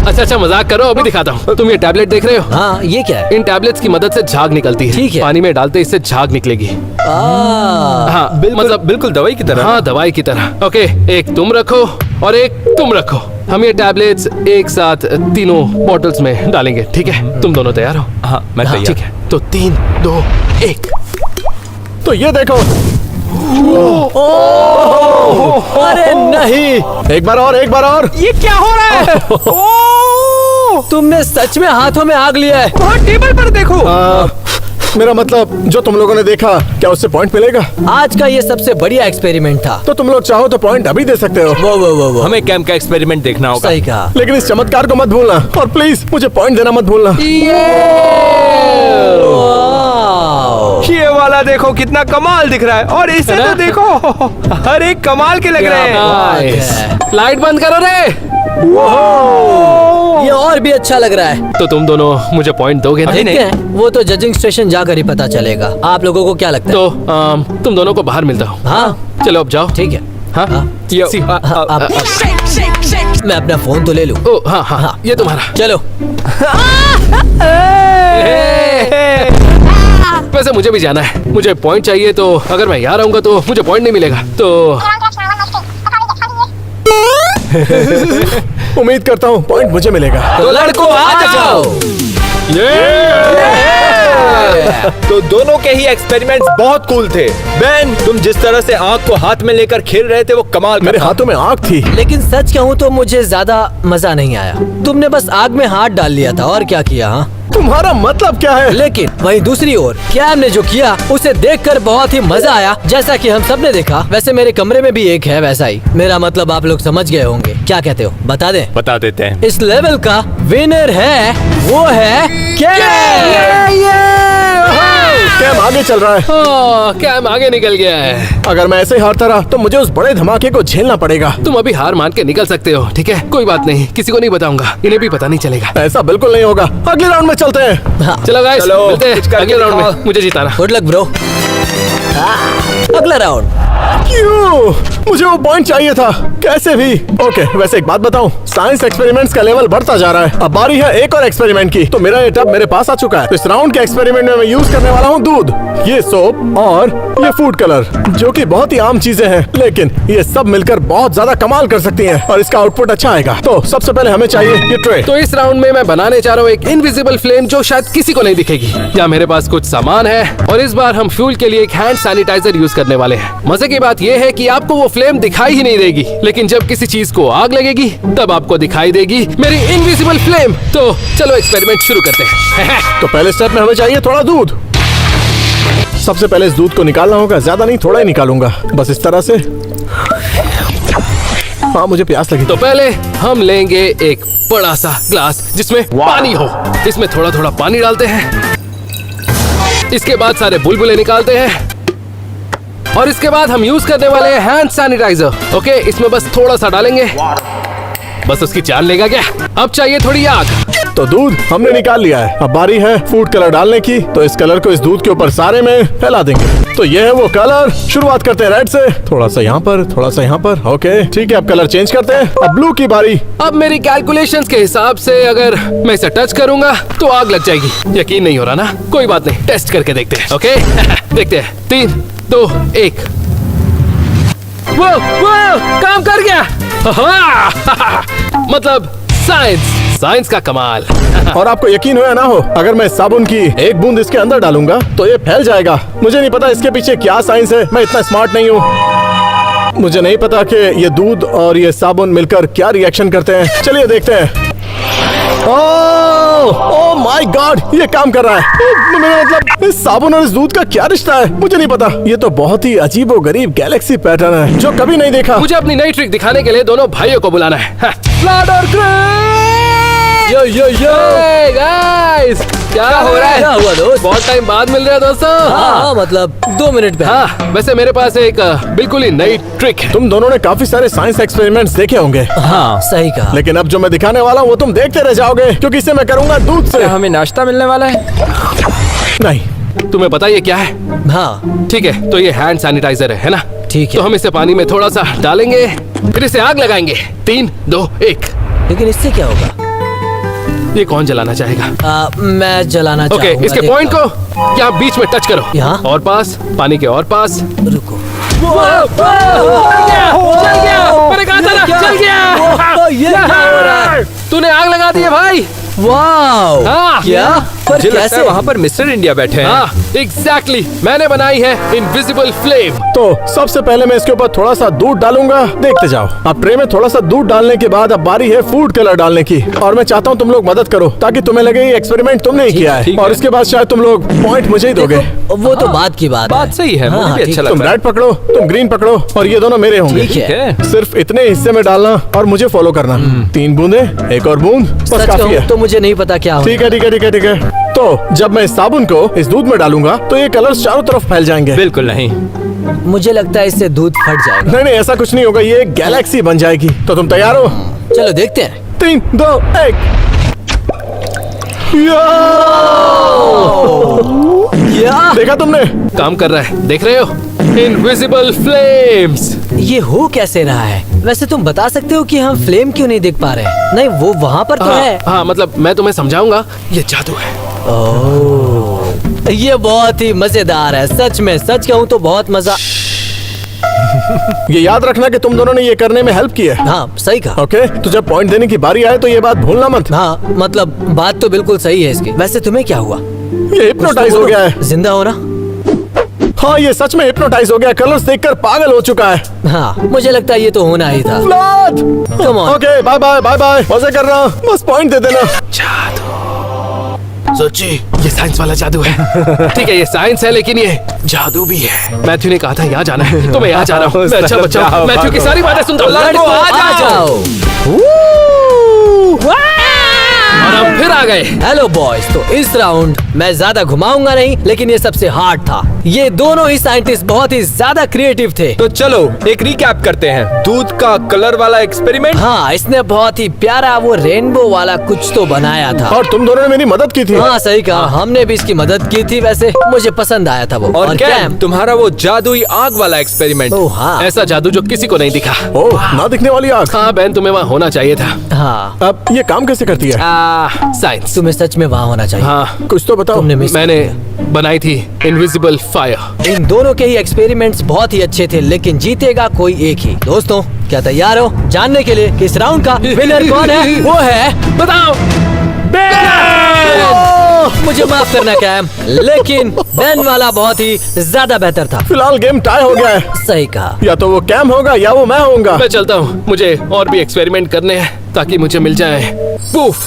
S2: अच्छा, मजाक करो, अभी दिखाता हूँ। तुम ये टैबलेट देख रहे हो?
S4: हाँ, ये क्या है?
S2: इन टैबलेट्स की मदद से झाग निकलती है।
S4: ठीक है।
S2: पानी में डालते इससे झाग निकलेगी। हाँ,
S5: बिल्कुल दवाई की तरह।
S2: हाँ, दवाई की तरह। ओके, एक तुम रखो और एक तुम रखो। हम ये टैबलेट्स एक साथ तीनों बॉटल्स में डालेंगे, ठीक है? तुम दोनों तैयार हो?
S5: हाँ, मैं तैयार।
S2: ठीक है, तो 3, 2, 1।
S1: तो ये देखो।
S4: अरे नहीं,
S1: एक बार और, एक बार और।
S5: ये क्या हो रहा है?
S4: तुमने सच में हाथों में आग लिया है।
S5: वहाँ टेबल पर देखो।
S1: मेरा मतलब जो तुम लोगों ने देखा, क्या उससे पॉइंट मिलेगा?
S4: आज का ये सबसे बढ़िया एक्सपेरिमेंट था।
S1: तो तुम लोग चाहो तो पॉइंट अभी दे सकते हो।
S4: वो
S5: हमें कैंप का एक्सपेरिमेंट देखना होगा।
S4: सही कहा।
S1: लेकिन इस चमत्कार को मत भूलना और प्लीज मुझे पॉइंट देना मत भूलना।
S4: वाओ।
S5: ये वाला देखो कितना कमाल दिख रहा है, और इसे तो देखो, हर एक कमाल के लग रहे हैं।
S2: नाइस। लाइट बंद करो रे।
S4: ये और भी अच्छा लग रहा है।
S2: तो तुम दोनों मुझे पॉइंट दोगे ना?
S5: अभी
S4: देखते हैं, वो तो जजिंग स्टेशन जाकर ही पता चलेगा। आप लोगों को क्या लगता है?
S2: तो तुम दोनों को बाहर मिलता हूँ।
S4: हाँ,
S2: चलो अब जाओ।
S4: ठीक है।
S2: हाँ,
S4: हाँ।
S5: ये-
S2: सी-
S4: मैं अपना फोन तो ले लूं।
S2: ओ हाँ हाँ हाँ, ये तुम्हारा।
S4: चलो।
S2: वैसे मुझे भी जाना है, मुझे पॉइंट चाहिए। तो अगर मैं यहाँ रहूंगा तो मुझे पॉइंट नहीं मिलेगा। तो
S1: उम्मीद करता हूँ पॉइंट मुझे मिलेगा।
S4: तो लड़कों आ जाओ।
S5: तो दोनों के ही एक्सपेरिमेंट्स बहुत कूल थे। बेन, तुम जिस तरह से आग को हाथ में लेकर खेल रहे थे वो कमाल का
S1: मेरे
S5: था।
S1: हाथों में आग थी।
S4: लेकिन सच कहूँ तो मुझे ज्यादा मजा नहीं आया। तुमने बस आग में हाथ डाल लिया था और क्या किया? हाँ,
S1: तुम्हारा मतलब क्या है?
S4: लेकिन वहीं दूसरी ओर कैम ने जो किया उसे देखकर बहुत ही मजा आया, जैसा कि हम सब ने देखा। वैसे मेरे कमरे में भी एक है वैसा ही। मेरा मतलब आप लोग समझ गए होंगे। क्या कहते हो, बता दें?
S5: बता देते हैं।
S4: इस लेवल का विनर है, वो है
S1: कैम आगे चल रहा है।
S2: कैम आगे निकल गया है।
S1: अगर मैं ऐसे हारता रहा तो मुझे उस बड़े धमाके को झेलना पड़ेगा।
S2: तुम अभी हार मान के निकल सकते हो, ठीक है? कोई बात नहीं, किसी को नहीं बताऊंगा, इन्हें भी पता नहीं चलेगा।
S1: ऐसा बिल्कुल नहीं होगा। अगले राउंड में चलते हैं।
S2: चलो गाइस,
S5: चलो,
S2: मिलते
S5: कुछ
S2: हैं
S5: करके
S2: अगले राउंड
S5: दिखाओ।
S2: में। मुझे जिताना।
S4: Good luck bro. अगला राउंड।
S1: क्यों? मुझे वो पॉइंट चाहिए था, कैसे भी। ओके, वैसे एक बात बताऊं, साइंस एक्सपेरिमेंट्स का लेवल बढ़ता जा रहा है। अब बारी है एक और एक्सपेरिमेंट की। तो मेरा ये टब मेरे पास आ चुका है। तो इस राउंड के एक्सपेरिमेंट में मैं यूज करने वाला हूँ दूध, ये सोप और ये फूड कलर, जो कि बहुत ही आम चीजें हैं, लेकिन ये सब मिलकर बहुत ज्यादा कमाल कर सकती हैं और इसका आउटपुट अच्छा आएगा। तो सबसे पहले हमें चाहिए ये ट्रे।
S2: तो इस राउंड में मैं बनाने चाह रहा हूँ एक इनविजिबल फ्लेम जो शायद किसी को नहीं दिखेगी। यहाँ मेरे पास कुछ सामान है और इस बार हम फ्यूल के लिए एक हैंड सैनिटाइजर यूज करने वाले हैं। मजे की बात यह है कि आपको वो फ्लेम दिखाई ही नहीं देगी, लेकिन जब किसी चीज को आग लगेगी तब आपको दिखाई देगी मेरी इनविजिबल फ्लेम। तो चलो एक्सपेरिमेंट शुरू करते हैं।
S1: तो पहले स्टेप में हमें चाहिए थोड़ा दूध। सबसे पहले इस दूध को निकालना होगा, ज्यादा नहीं, थोड़ा ही निकालूंगा, बस इस तरह से। हाँ, मुझे प्यास लगी।
S2: तो पहले हम लेंगे एक बड़ा सा ग्लास जिसमें पानी हो। इसमें थोड़ा थोड़ा पानी डालते हैं। इसके बाद सारे बुलबुले निकालते हैं और इसके बाद हम यूज करने वाले हैं हैंड सैनिटाइजर। ओके, इसमें बस थोड़ा सा डालेंगे, बस उसकी जान लेगा क्या। अब चाहिए थोड़ी आग।
S1: तो दूध हमने निकाल लिया है। अब बारी है फूड कलर डालने की। तो इस कलर को इस दूध के ऊपर सारे में फैला देंगे। तो ये है वो कलर। शुरुआत करते हैं रेड से, थोड़ा सा यहाँ पर, थोड़ा सा यहाँ पर। ओके, ठीक है, अब कलर चेंज करते हैं। अब ब्लू की बारी।
S2: अब मेरी कैलकुलेशंस के हिसाब से अगर मैं इसे टच करूंगा तो आग लग जाएगी। यकीन नहीं हो रहा ना? कोई बात नहीं, टेस्ट करके देखते हैं। ओके देखते हैं। 3, 2, 1। वो काम कर गया। मतलब साइंस का कमाल।
S1: और आपको यकीन हो या ना हो, अगर मैं साबुन की एक बूंद इसके अंदर डालूंगा तो ये फैल जाएगा। मुझे नहीं पता इसके पीछे क्या साइंस है, मैं इतना स्मार्ट नहीं हूँ। मुझे नहीं पता कि ये दूध और ये साबुन मिलकर क्या रिएक्शन करते हैं। चलिए देखते हैं। ओह माय गॉड, ये काम कर रहा है। मेरा मतलब इस साबुन और इस दूध का क्या रिश्ता है, मुझे नहीं पता। ये तो बहुत ही अजीबोगरीब गैलेक्सी पैटर्न है जो कभी नहीं देखा।
S2: मुझे अपनी नई ट्रिक दिखाने के लिए दोनों भाइयों को बुलाना है। फ्लड और
S4: यो यो यो,
S2: गाइस, क्या हो रहा है?
S4: क्या हुआ दोस्त?
S2: बहुत टाइम बाद मिल रहे हैं दोस्तों।
S4: हाँ, मतलब 2 मिनट पे।
S2: हाँ, वैसे मेरे पास एक बिल्कुल ही नई ट्रिक है।
S1: तुम दोनों ने काफी सारे साइंस एक्सपेरिमेंट्स देखे होंगे,
S4: हाँ, सही कहा।
S1: लेकिन अब जो मैं दिखाने वाला हूँ वो तुम देखते रह जाओगे, क्योंकि इसे मैं करूंगा दूध से।
S5: हमें नाश्ता मिलने वाला है?
S1: नहीं,
S2: तुम्हें पता ये क्या है?
S4: हाँ
S2: ठीक है, तो ये हैंड सैनिटाइजर है ना?
S4: ठीक है।
S2: तो हम इसे पानी में थोड़ा सा डालेंगे, फिर इसे आग लगाएंगे। 3, 2, 1।
S4: लेकिन इससे क्या होगा?
S2: ये कौन जलाना चाहेगा?
S4: मैं जलाना
S2: ओके,
S4: चाहूंगा।
S2: इसके पॉइंट को यहाँ बीच में टच करो।
S4: यहाँ?
S2: और पास, पानी के और पास।
S4: रुको।
S2: चल गया, मैंने कहा था ना, चल गया।
S4: ये क्या हो रहा है?
S2: तूने आग लगा दी है भाई।
S4: वाओ,
S2: हाँ।
S4: क्या? पर
S5: मुझे लगता
S4: कैसे?
S5: है वहाँ पर मिस्टर इंडिया बैठे हैं।
S2: हाँ, एग्जैक्टली, मैंने बनाई है इनविजिबल फ्लेम।
S1: तो सबसे पहले मैं इसके ऊपर थोड़ा सा दूध डालूंगा, देखते जाओ। अब ट्रे में थोड़ा सा दूध डालने के बाद अब बारी है फूड कलर डालने की, और मैं चाहता हूँ तुम लोग मदद करो ताकि तुम्हें लगे ये एक्सपेरिमेंट तुमने ही किया है,
S5: ठीक
S1: और
S5: है।
S1: इसके बाद शायद तुम लोग पॉइंट मुझे ही दोगे।
S4: देखो, वो तो बात की बात
S5: बात सही है, मुझे
S4: हाँ,
S5: भी
S4: ठीक
S5: अच्छा
S4: है।
S1: तुम
S5: लग रहा है।
S1: रेड पकड़ो, तुम ग्रीन पकड़ो, और ये दोनों मेरे होंगे।
S4: ठीक है।
S1: सिर्फ इतने हिस्से में डालना और मुझे फॉलो करना। 3 बूंदे, एक और बूंद, बस
S4: सच
S1: काफी
S4: कहूँ
S1: है।
S4: तो मुझे नहीं पता क्या
S1: ठीक है, ठीक है, ठीक है, ठीक है। तो जब मैं इस साबुन को इस दूध में डालूंगा तो ये कलर्स चारों तरफ फैल जाएंगे।
S5: बिल्कुल नहीं।
S4: मुझे लगता है इससे दूध फट जाएगा।
S1: नहीं नहीं, ऐसा कुछ नहीं होगा, ये एक गैलेक्सी बन जाएगी। तो तुम तैयार हो?
S4: चलो देखते हैं।
S1: 3, 2, 1।
S4: क्या?
S1: देखा तुमने?
S2: काम कर रहा है, देख रहे हो? Invisible flames.
S4: ये हो कैसे रहा है? वैसे तुम बता सकते हो कि हम फ्लेम क्यों नहीं देख पा रहे हैं? नहीं, वो वहाँ पर तो है।
S2: हाँ, मतलब मैं तुम्हें समझाऊंगा, ये जादू है।
S4: ओह, ये बहुत ही मजेदार है। सच में, सच कहूँ तो बहुत मजा।
S1: ये याद रखना कि तुम दोनों ने ये करने में हेल्प की है।
S4: हाँ सही कहा।
S1: ओके, तो जब पॉइंट देने की बारी आए तो ये बात भूलना मत।
S4: हाँ मतलब बात तो बिल्कुल सही है इसकी। वैसे तुम्हें क्या हुआ?
S1: ये हिप्नोटाइज हो गया है।
S4: जिंदा हो ना?
S1: हाँ, ये सच में हिप्नोटाइज हो गया। कलर्स देखकर पागल हो चुका है।
S4: हाँ मुझे लगता है ये तो होना ही था।
S1: Vlad!
S4: Come on.
S1: Okay, bye bye bye bye. मजे कर रहा हूँ, बस पॉइंट दे देना।
S3: सच्ची
S2: ये साइंस वाला जादू है। ठीक है, ये साइंस है लेकिन ये
S3: जादू भी है।
S2: मैथ्यू ने कहा था यहाँ जाना है तो मैं यहाँ जा रहा हूँ। मैं अच्छा बच्चा हूँ। मैथ्यू की सारी बातें सुनता हूँ।
S4: लड़को आ जाओ।
S2: और हम फिर आ गए।
S4: हेलो बॉयज, तो इस राउंड मैं ज्यादा घुमाऊंगा नहीं, लेकिन ये सबसे हार्ड था। ये दोनों ही साइंटिस्ट बहुत ही ज्यादा क्रिएटिव थे।
S5: तो चलो एक रिकैप करते हैं। दूध का कलर वाला एक्सपेरिमेंट।
S4: हाँ, इसने बहुत ही प्यारा वो रेनबो वाला कुछ तो बनाया था।
S1: और तुम दोनों ने मेरी मदद की थी।
S4: हाँ सही कहा, हमने भी इसकी मदद की थी। वैसे मुझे पसंद आया था वो।
S5: और कैम, तुम्हारा वो जादुई आग वाला एक्सपेरिमेंट।
S4: ओह हाँ
S2: ऐसा जादू जो किसी को नहीं दिखा।
S1: ओह, ना दिखने वाली आग।
S2: हाँ बहन, तुम्हें वहाँ होना चाहिए था।
S4: हाँ,
S1: अब ये काम कैसे करती है?
S2: साइंस।
S4: तुम्हें सच में वहाँ होना चाहिए।
S2: हाँ,
S1: कुछ तो बताओ।
S4: तुमने मिस
S2: मैंने बनाई थी इनविजिबल फायर।
S4: इन दोनों के ही एक्सपेरिमेंट्स बहुत ही अच्छे थे, लेकिन जीतेगा कोई एक ही। दोस्तों क्या तैयार हो जानने के लिए कि इस राउंड का विनर कौन है? वो है,
S2: बताओ।
S4: मुझे माफ करना कैम, लेकिन बेन वाला बहुत ही ज्यादा बेहतर था।
S1: फिलहाल गेम टाई हो गया है।
S4: सही कहा।
S1: या तो वो कैम होगा या वो मैं होऊंगा।
S2: मैं चलता हूँ, मुझे और भी एक्सपेरिमेंट करने हैं ताकि मुझे मिल जाए पूफ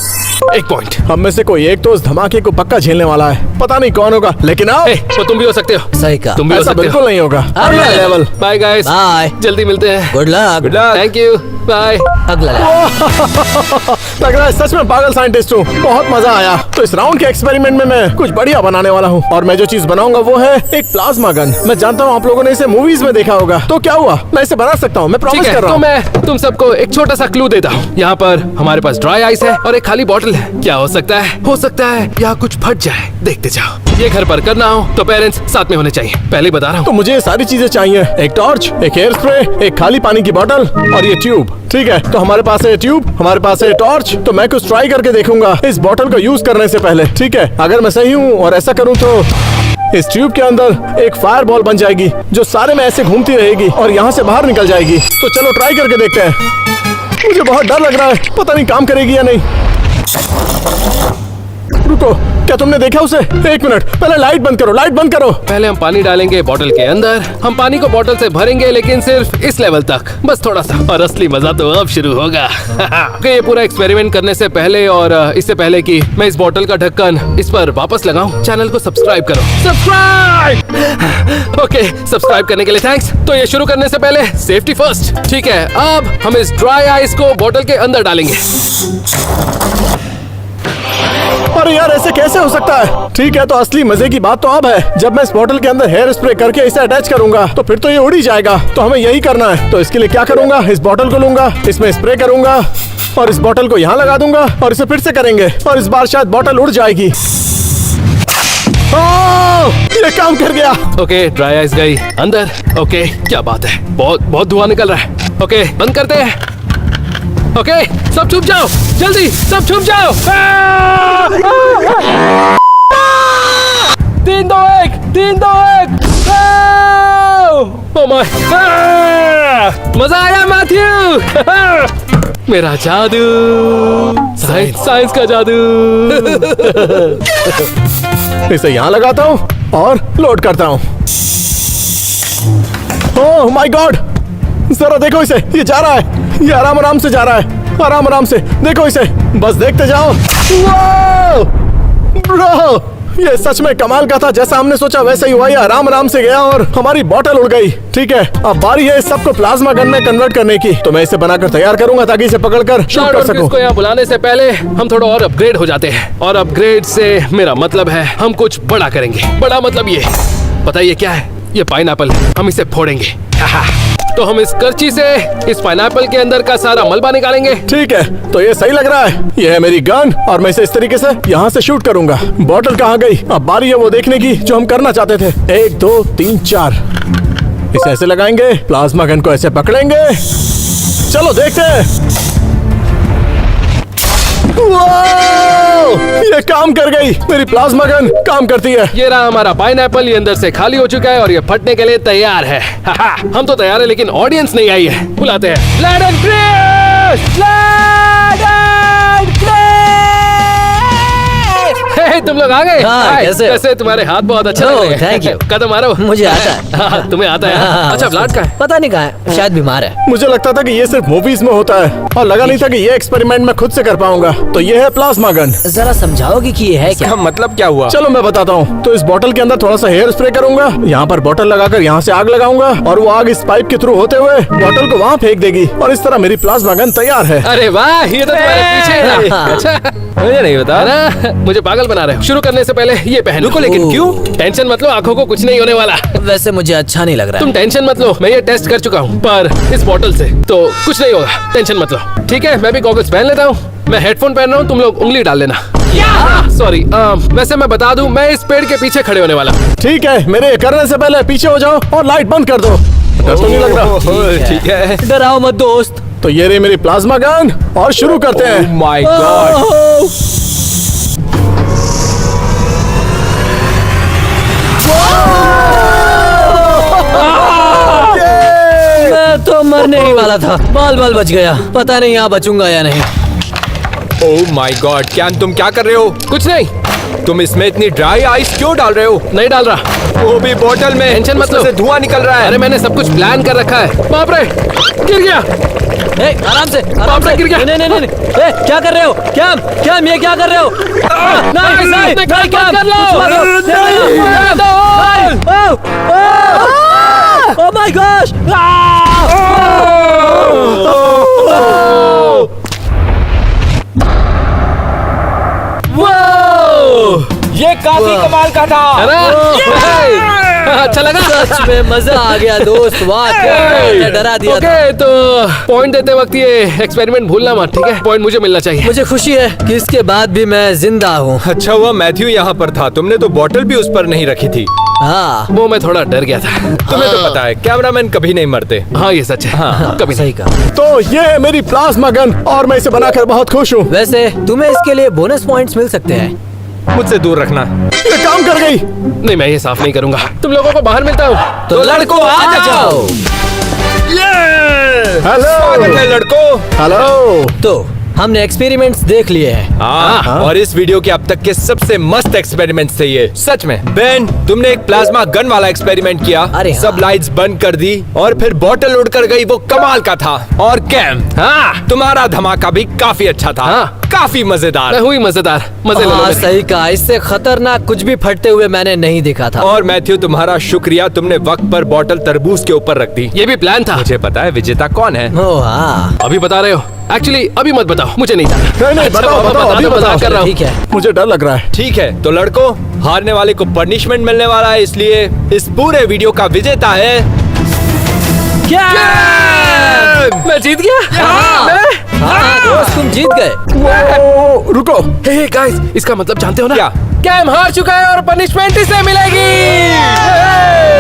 S2: 1 पॉइंट।
S1: हम में से कोई एक तो इस धमाके को पक्का झेलने वाला है। पता नहीं कौन होगा, लेकिन आओ।
S2: वो तुम भी हो सकते हो।
S4: सही कहा।
S2: तुम भी हो
S1: ऐसा
S2: सकते
S1: बिल्कुल
S2: हो।
S1: नहीं होगा।
S4: अगला
S1: अगला लेवल।
S2: बाय गाइस,
S4: बाय,
S2: जल्दी मिलते हैं।
S4: Good luck.
S5: Good luck.
S2: Thank you, bye.
S4: अगला
S1: लग रहा है सच में पागल साइंटिस्ट हूँ। बहुत मजा आया। तो इस राउंड के एक्सपेरिमेंट में मैं कुछ बढ़िया बनाने वाला हूँ, और मैं जो चीज बनाऊंगा वो है एक प्लाज्मा गन। मैं जानता हूँ आप लोगों ने इसे मूवीज में देखा होगा, तो क्या हुआ, मैं इसे बना सकता हूँ। मैं
S2: ठीक
S1: प्रॉमिस
S2: है,
S1: कर रहा
S2: तो
S1: हूँ।
S2: मैं तुम सबको एक छोटा सा क्लू देता हूँ। यहाँ पर हमारे पास ड्राई आइस है और एक खाली बॉटल है। क्या हो सकता है? हो सकता है यहाँ कुछ फट जाए। देखते जाओ। ये घर पर करना हो तो पेरेंट्स साथ में होने चाहिए। पहले बता रहा
S1: तो
S2: हूँ।
S1: मुझे ये सारी चीजें चाहिए। एक टॉर्च, एक हेयर स्प्रे, एक खाली पानी की बोतल और ये ट्यूब। ठीक है, तो हमारे पास है ट्यूब, हमारे पास है टॉर्च। तो मैं कुछ ट्राई करके देखूंगा इस बोतल को यूज करने से पहले। ठीक है, अगर मैं सही हूँ और ऐसा करूँ तो इस ट्यूब के अंदर एक फायर बॉल बन जाएगी जो सारे में ऐसे घूमती रहेगी और यहाँ से बाहर निकल जाएगी। तो चलो ट्राई करके देखते हैं। मुझे बहुत डर लग रहा है, पता नहीं काम करेगी या नहीं। रुको, क्या तुमने देखा उसे? 1 मिनट, पहले लाइट बंद करो, लाइट बंद करो।
S2: पहले हम पानी डालेंगे बोतल के अंदर। हम पानी को बोतल से भरेंगे, लेकिन सिर्फ इस लेवल तक, बस थोड़ा सा। और असली मजा तो अब शुरू होगा। ओके, ये पूरा एक्सपेरिमेंट करने से पहले और इससे पहले कि मैं इस बोतल का ढक्कन इस पर वापस लगाऊं, चैनल को सब्सक्राइब करो। सब्सक्राइब। ओके, सब्सक्राइब करने के लिए थैंक्स। तो ये शुरू करने से पहले सेफ्टी फर्स्ट। ठीक है, अब हम इस ड्राई आइस को बोतल के अंदर डालेंगे।
S1: अरे यार, ऐसे कैसे हो सकता है? ठीक है, तो असली मजे की बात तो अब है, जब मैं इस बोतल के अंदर हेयर स्प्रे करके इसे अटैच करूंगा तो फिर तो ये उड़ ही जाएगा। तो हमें यही करना है। तो इसके लिए क्या करूंगा, इस बोतल को लूंगा, इसमें स्प्रे करूंगा और इस बोतल को यहाँ लगा दूंगा और इसे फिर से करेंगे और इस बार शायद बोतल उड़ जाएगी। ये काम कर गया।
S2: ओके, ड्राई आइस गई अंदर। ओके, क्या बात है, बहुत धुआं निकल रहा है। ओके, बंद करते हैं। ओके, सब छुप जाओ, जल्दी सब छुप जाओ। 3 2 1 3 2 1। ओह माय, मजा आया मैथ्यू। मेरा जादू, साइंस का जादू।
S1: इसे यहाँ लगाता हूँ और लोड करता हूँ। ओह माय गॉड, जरा देखो इसे, ये जा रहा है, ये आराम आराम से जा रहा है, आराम आराम से। देखो इसे, बस देखते जाओ। वाओ ब्रो, ये सच में कमाल का था। जैसा हमने सोचा वैसा ही हुआ। ये आराम आराम से गया और हमारी बोतल उड़ गई। ठीक है, अब बारी है इस सबको प्लाज्मा गन में कन्वर्ट करने की। तो मैं इसे बनाकर तैयार करूंगा ताकि इसे पकड़कर शूट कर सकूं।
S2: इसको यहाँ बुलाने से पहले हम थोड़ा और अपग्रेड हो जाते हैं। और अपग्रेड से मेरा मतलब है हम कुछ बड़ा करेंगे। बड़ा मतलब ये, पता है ये क्या है? ये पाइनएप्पल, हम इसे फोड़ेंगे। तो हम इस करची से इस पाइनएप्पल के अंदर का सारा मलबा निकालेंगे।
S1: ठीक है, तो ये सही लग रहा है। ये है मेरी गन और मैं इसे इस तरीके से यहाँ से शूट करूंगा। बोतल कहाँ गई? अब बारी है वो देखने की जो हम करना चाहते थे। 1 2 3 4, इसे ऐसे लगाएंगे, प्लाज्मा गन को ऐसे पकड़ेंगे। चलो देखते हैं। वाओ! ये काम कर गई। मेरी प्लाज्मा गन काम करती है।
S2: ये रहा हमारा पाइनएप्पल, ये अंदर से खाली हो चुका है और ये फटने के लिए तैयार है। हाहा, हम तो तैयार है लेकिन ऑडियंस नहीं आई है। बुलाते हैं ब्लड एंड क्रिश। हे, तुम लोग आ गए।
S4: हाँ,
S2: हाय,
S4: कैसे हो?
S2: कैसे तुम्हारे हाथ बहुत अच्छे लग रहे हैं।
S4: thank you।
S2: कदम मारो।
S4: मुझे आता है।
S2: हाँ, तुम्हें आता है। अच्छा, ब्लड का है।
S4: पता नहीं कहाँ है, शायद बीमार है।
S1: मुझे लगता था कि ये सिर्फ मूवीज में होता है और लगा नहीं था कि ये एक्सपेरिमेंट मैं खुद से कर पाऊंगा। तो ये है प्लाज्मा गन।
S4: जरा समझाओगे कि ये है क्या?
S5: इसका मतलब क्या हुआ?
S1: चलो मैं बताता हूँ। तो इस बोतल के अंदर थोड़ा सा हेयर स्प्रे करूंगा, यहाँ पर बोतल लगाकर यहाँ से आग लगाऊंगा और वो आग इस पाइप के थ्रू होते हुए बोतल को वहाँ फेंक देगी और इस तरह मेरी प्लाज्मा गन तैयार है।
S2: अरे वाह, ये तो तुम्हारे पीछे था। अच्छा,
S5: मुझे नहीं बता।
S2: अरे, मुझे पागल बना रहे हो। शुरू करने से पहले ये पहन लो।
S5: रुको, लेकिन क्यों?
S2: टेंशन मत लो, आंखों को कुछ नहीं होने वाला।
S4: वैसे मुझे अच्छा नहीं लग रहा
S2: तुम
S4: है।
S2: टेंशन मत लो, मैं ये टेस्ट कर चुका हूँ पर इस बोतल से तो कुछ नहीं होगा। टेंशन मत लो। ठीक है, मैं भी गॉगल्स पहन लेता हूँ। मैं हेडफोन पहन रहा हूँ, तुम लोग उंगली डाल लेना। सॉरी, वैसे मैं बता दूं, मैं इस पेड़ के पीछे खड़े होने वाला हूँ।
S1: ठीक है, मेरे करने से पहले पीछे हो जाओ और लाइट बंद कर दो। डर तो नहीं लग रहा?
S5: ठीक है।
S4: डराओ मत दोस्त।
S1: तो ये रही मेरी प्लाज्मा गन और शुरू करते हैं।
S5: My God.
S4: मैं तो मरने ही वाला था। बाल बच गया। पता नहीं यहाँ बचूंगा या नहीं।
S5: ओह माय गॉड, क्या तुम क्या कर रहे हो?
S2: कुछ नहीं,
S5: तुम इसमें इतनी ड्राई आइस क्यों डाल रहे हो?
S2: नहीं डाल रहा।
S5: वो भी बोतल में।
S2: टेंशन मत
S5: उसमें
S2: लो।
S5: से धुआं निकल रहा है।
S2: अरे मैंने सब कुछ प्लान कर रखा है। बाप रे, गिर गया।
S4: ए, आराम से, आराम
S2: बाप रे,
S4: से।
S2: गिर गया।
S4: नहीं। ए, क्या कर रहे हो? क्या ये क्या कर रहे हो? नहीं,
S2: निकाल
S4: क्या?
S2: कर लो।
S4: Oh my gosh!
S5: ये काफी कमाल का था।
S2: अच्छा लगा।
S4: सच में मजा आ गया दोस्त। वाह, क्या डरा दिया था।
S2: ओके, तो पॉइंट देते वक्त ये एक्सपेरिमेंट भूलना मत, ठीक है? पॉइंट मुझे मिलना चाहिए।
S4: मुझे खुशी है कि इसके बाद भी मैं जिंदा हूँ।
S5: अच्छा हुआ मैथ्यू यहाँ पर था। तुमने तो बोतल भी उस पर नहीं रखी थी।
S4: हाँ,
S2: वो मैं थोड़ा डर गया था।
S5: तुम्हें तो पता है कैमरामैन कभी नहीं मरते।
S2: हाँ, ये सच है। हाँ, कभी
S4: सही
S2: नहीं।
S4: कहा।
S1: तो ये है मेरी प्लाज्मा गन और मैं इसे बनाकर बहुत खुश हूँ।
S4: वैसे तुम्हें इसके लिए बोनस पॉइंट्स मिल सकते हैं।
S5: मुझसे दूर रखना।
S1: ये काम कर गई।
S2: नहीं, मैं ये साफ नहीं करूंगा। तुम लोगों को बाहर मिलता हूँ।
S4: तो लड़कों आ जाओ।
S1: हेलो
S5: स्वागत है लड़कों।
S1: हेलो।
S4: तो हमने एक्सपेरिमेंट्स देख लिए हैं।
S5: हाँ, और इस वीडियो के अब तक के सबसे मस्त एक्सपेरिमेंट थे ये। सच में बेन, तुमने एक प्लाज्मा गन वाला एक्सपेरिमेंट किया।
S4: अरे हाँ।
S5: सब लाइट्स बंद कर दी और फिर बोतल उड़कर गई, वो कमाल का था। और कैम,
S2: हाँ,
S5: तुम्हारा धमाका भी काफी अच्छा था।
S2: हाँ।
S5: काफी मजेदार।
S2: मैं हुई मजेदार। मजे ले लो
S4: हाँ,
S2: मेरे।
S4: सही कहा। इससे खतरनाक कुछ भी फटते हुए मैंने नहीं देखा था।
S5: और मैथ्यू, तुम्हारा शुक्रिया, तुमने वक्त पर बोतल तरबूज के ऊपर रख दी।
S2: ये भी प्लान था।
S5: मुझे पता है विजेता कौन है।
S4: ओह हाँ,
S2: अभी बता रहे हो? एक्चुअली अभी मत बताओ, मुझे नहीं जाना।
S1: नहीं, बताओ, बताओ, अभी
S2: दो,
S1: बताओ।
S2: मजाक कर रहा हूँ।
S4: ठीक है।
S1: मुझे डर लग रहा है।
S5: ठीक है, तो लड़कों, हारने वाले को पनिशमेंट मिलने वाला है, इसलिए इस पूरे वीडियो का विजेता है
S4: क्या?
S2: मैं जीत गया।
S4: हाँ दोस्त, तुम जीत गए।
S1: वो, रुको।
S2: हे गाइस, इसका मतलब जानते हो ना?
S5: क्या?
S2: कैम हार चुका है और पनिशमेंट इसे मिलेगी।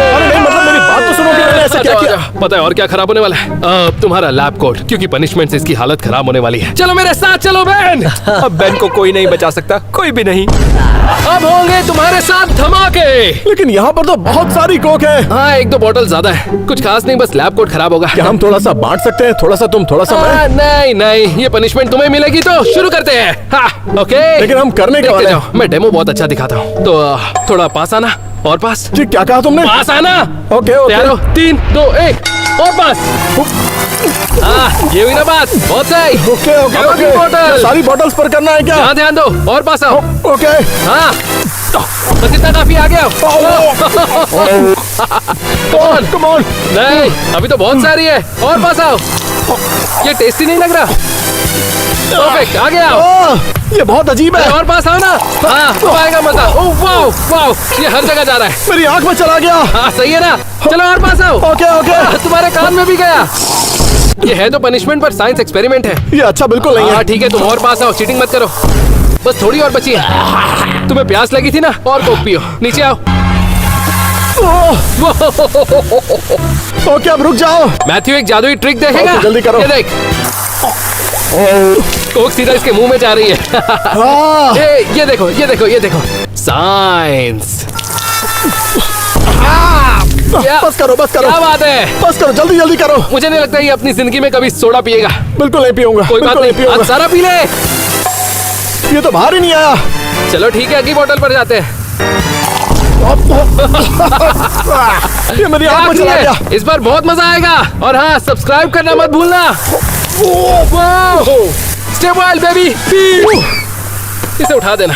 S1: अरे नहीं, मतलब मेरी बात तो सुनो कि मैंने ऐसा क्या किया?
S2: पता है और क्या खराब होने वाला है? तुम्हारा लैब कोट, क्योंकि पनिशमेंट से इसकी हालत खराब होने वाली है। चलो मेरे साथ चलो बेन।
S5: अब बेन को कोई नहीं बचा सकता, कोई भी नहीं।
S2: अब होंगे तुम्हारे साथ धमाके।
S1: लेकिन यहाँ पर तो बहुत सारी कोक है।
S2: हाँ, एक दो बोतल ज्यादा है। कुछ खास नहीं, बस लैब कोट खराब होगा।
S1: क्या हम थोड़ा सा बांट सकते हैं? थोड़ा सा तुम, थोड़ा सा मैं।
S2: नहीं, ये पनिशमेंट तुम्हें मिलेगी तो शुरू करते हैं। हाँ, ओके।
S1: लेकिन हम करने के
S2: देखते
S1: वाले
S2: जाओ, मैं डेमो बहुत अच्छा दिखाता हूँ। तो थोड़ा पास आना और पास।
S1: ठीक, क्या कहा तुमने?
S2: पास आना।
S1: Okay, okay.
S2: तैयार हो? 3, 2, 1 और पास। हाँ, ये हुई ना बात। बहुत सही।
S1: ओके, ओके,
S2: अब अगली
S1: ओके।
S2: बोतल।
S1: ये सारी बोतल्स पर करना है क्या?
S2: हाँ, ध्यान दो और पास आओ।
S1: ओके।
S2: हाँ, बस इतना काफी आ गया। कौन?
S1: Come on.
S2: नहीं, अभी तो बहुत सारी है। और पास आओ। ये टेस्टी नहीं लग रहा? परफेक्ट, आ गया।
S1: ये बहुत अजीब है।
S2: और पास आओ ना। हाँ, अब आएगा मजा। ओह वाओ, वाओ, ये हर जगह जा रहा है।
S1: मेरी आंख में चला गया।
S2: हाँ, सही है ना? चलो और पास आओ।
S1: Okay, okay.
S2: तुम्हारे कान में भी गया। ये है तो पनिशमेंट पर साइंस एक्सपेरिमेंट है।
S1: ये अच्छा बिल्कुल नहीं
S2: हाँ
S1: है।
S2: ठीक है, तुम और पास आओ, चीटिंग मत करो। बस थोड़ी और बची है। तुम्हें प्यास लगी थी ना? और कोक पियो। नीचे आओ।
S1: ओके, अब रुक जाओ।
S2: मैथ्यू एक जादुई ट्रिक देखेगा?
S1: ओके, जल्दी करो।
S2: ये देख। कोक सीधा इसके मुंह में जा रही है। ये देखो, ये देखो, ये देखो, साइंस।
S1: बस करो, बस करो,
S2: क्या बात है?
S1: बस करो, जल्दी जल्दी करो।
S2: मुझे नहीं लगता ये अपनी जिंदगी में कभी सोडा पिएगा।
S1: बिल्कुल नहीं पीऊंगा,
S2: कोई बात
S1: बिल्कुल
S2: नहीं,
S1: पीऊंगा।
S2: आज सारा पी ले।
S1: ये तो बाहर ही नहीं आया।
S2: चलो ठीक है, अगली बोतल पर जाते हैं।
S1: ये मेरी आंख में चला गया।
S2: इस बार बहुत मजा आएगा। और हाँ, सब्सक्राइब करना मत भूलना। Stay wild baby. इसे उठा देना।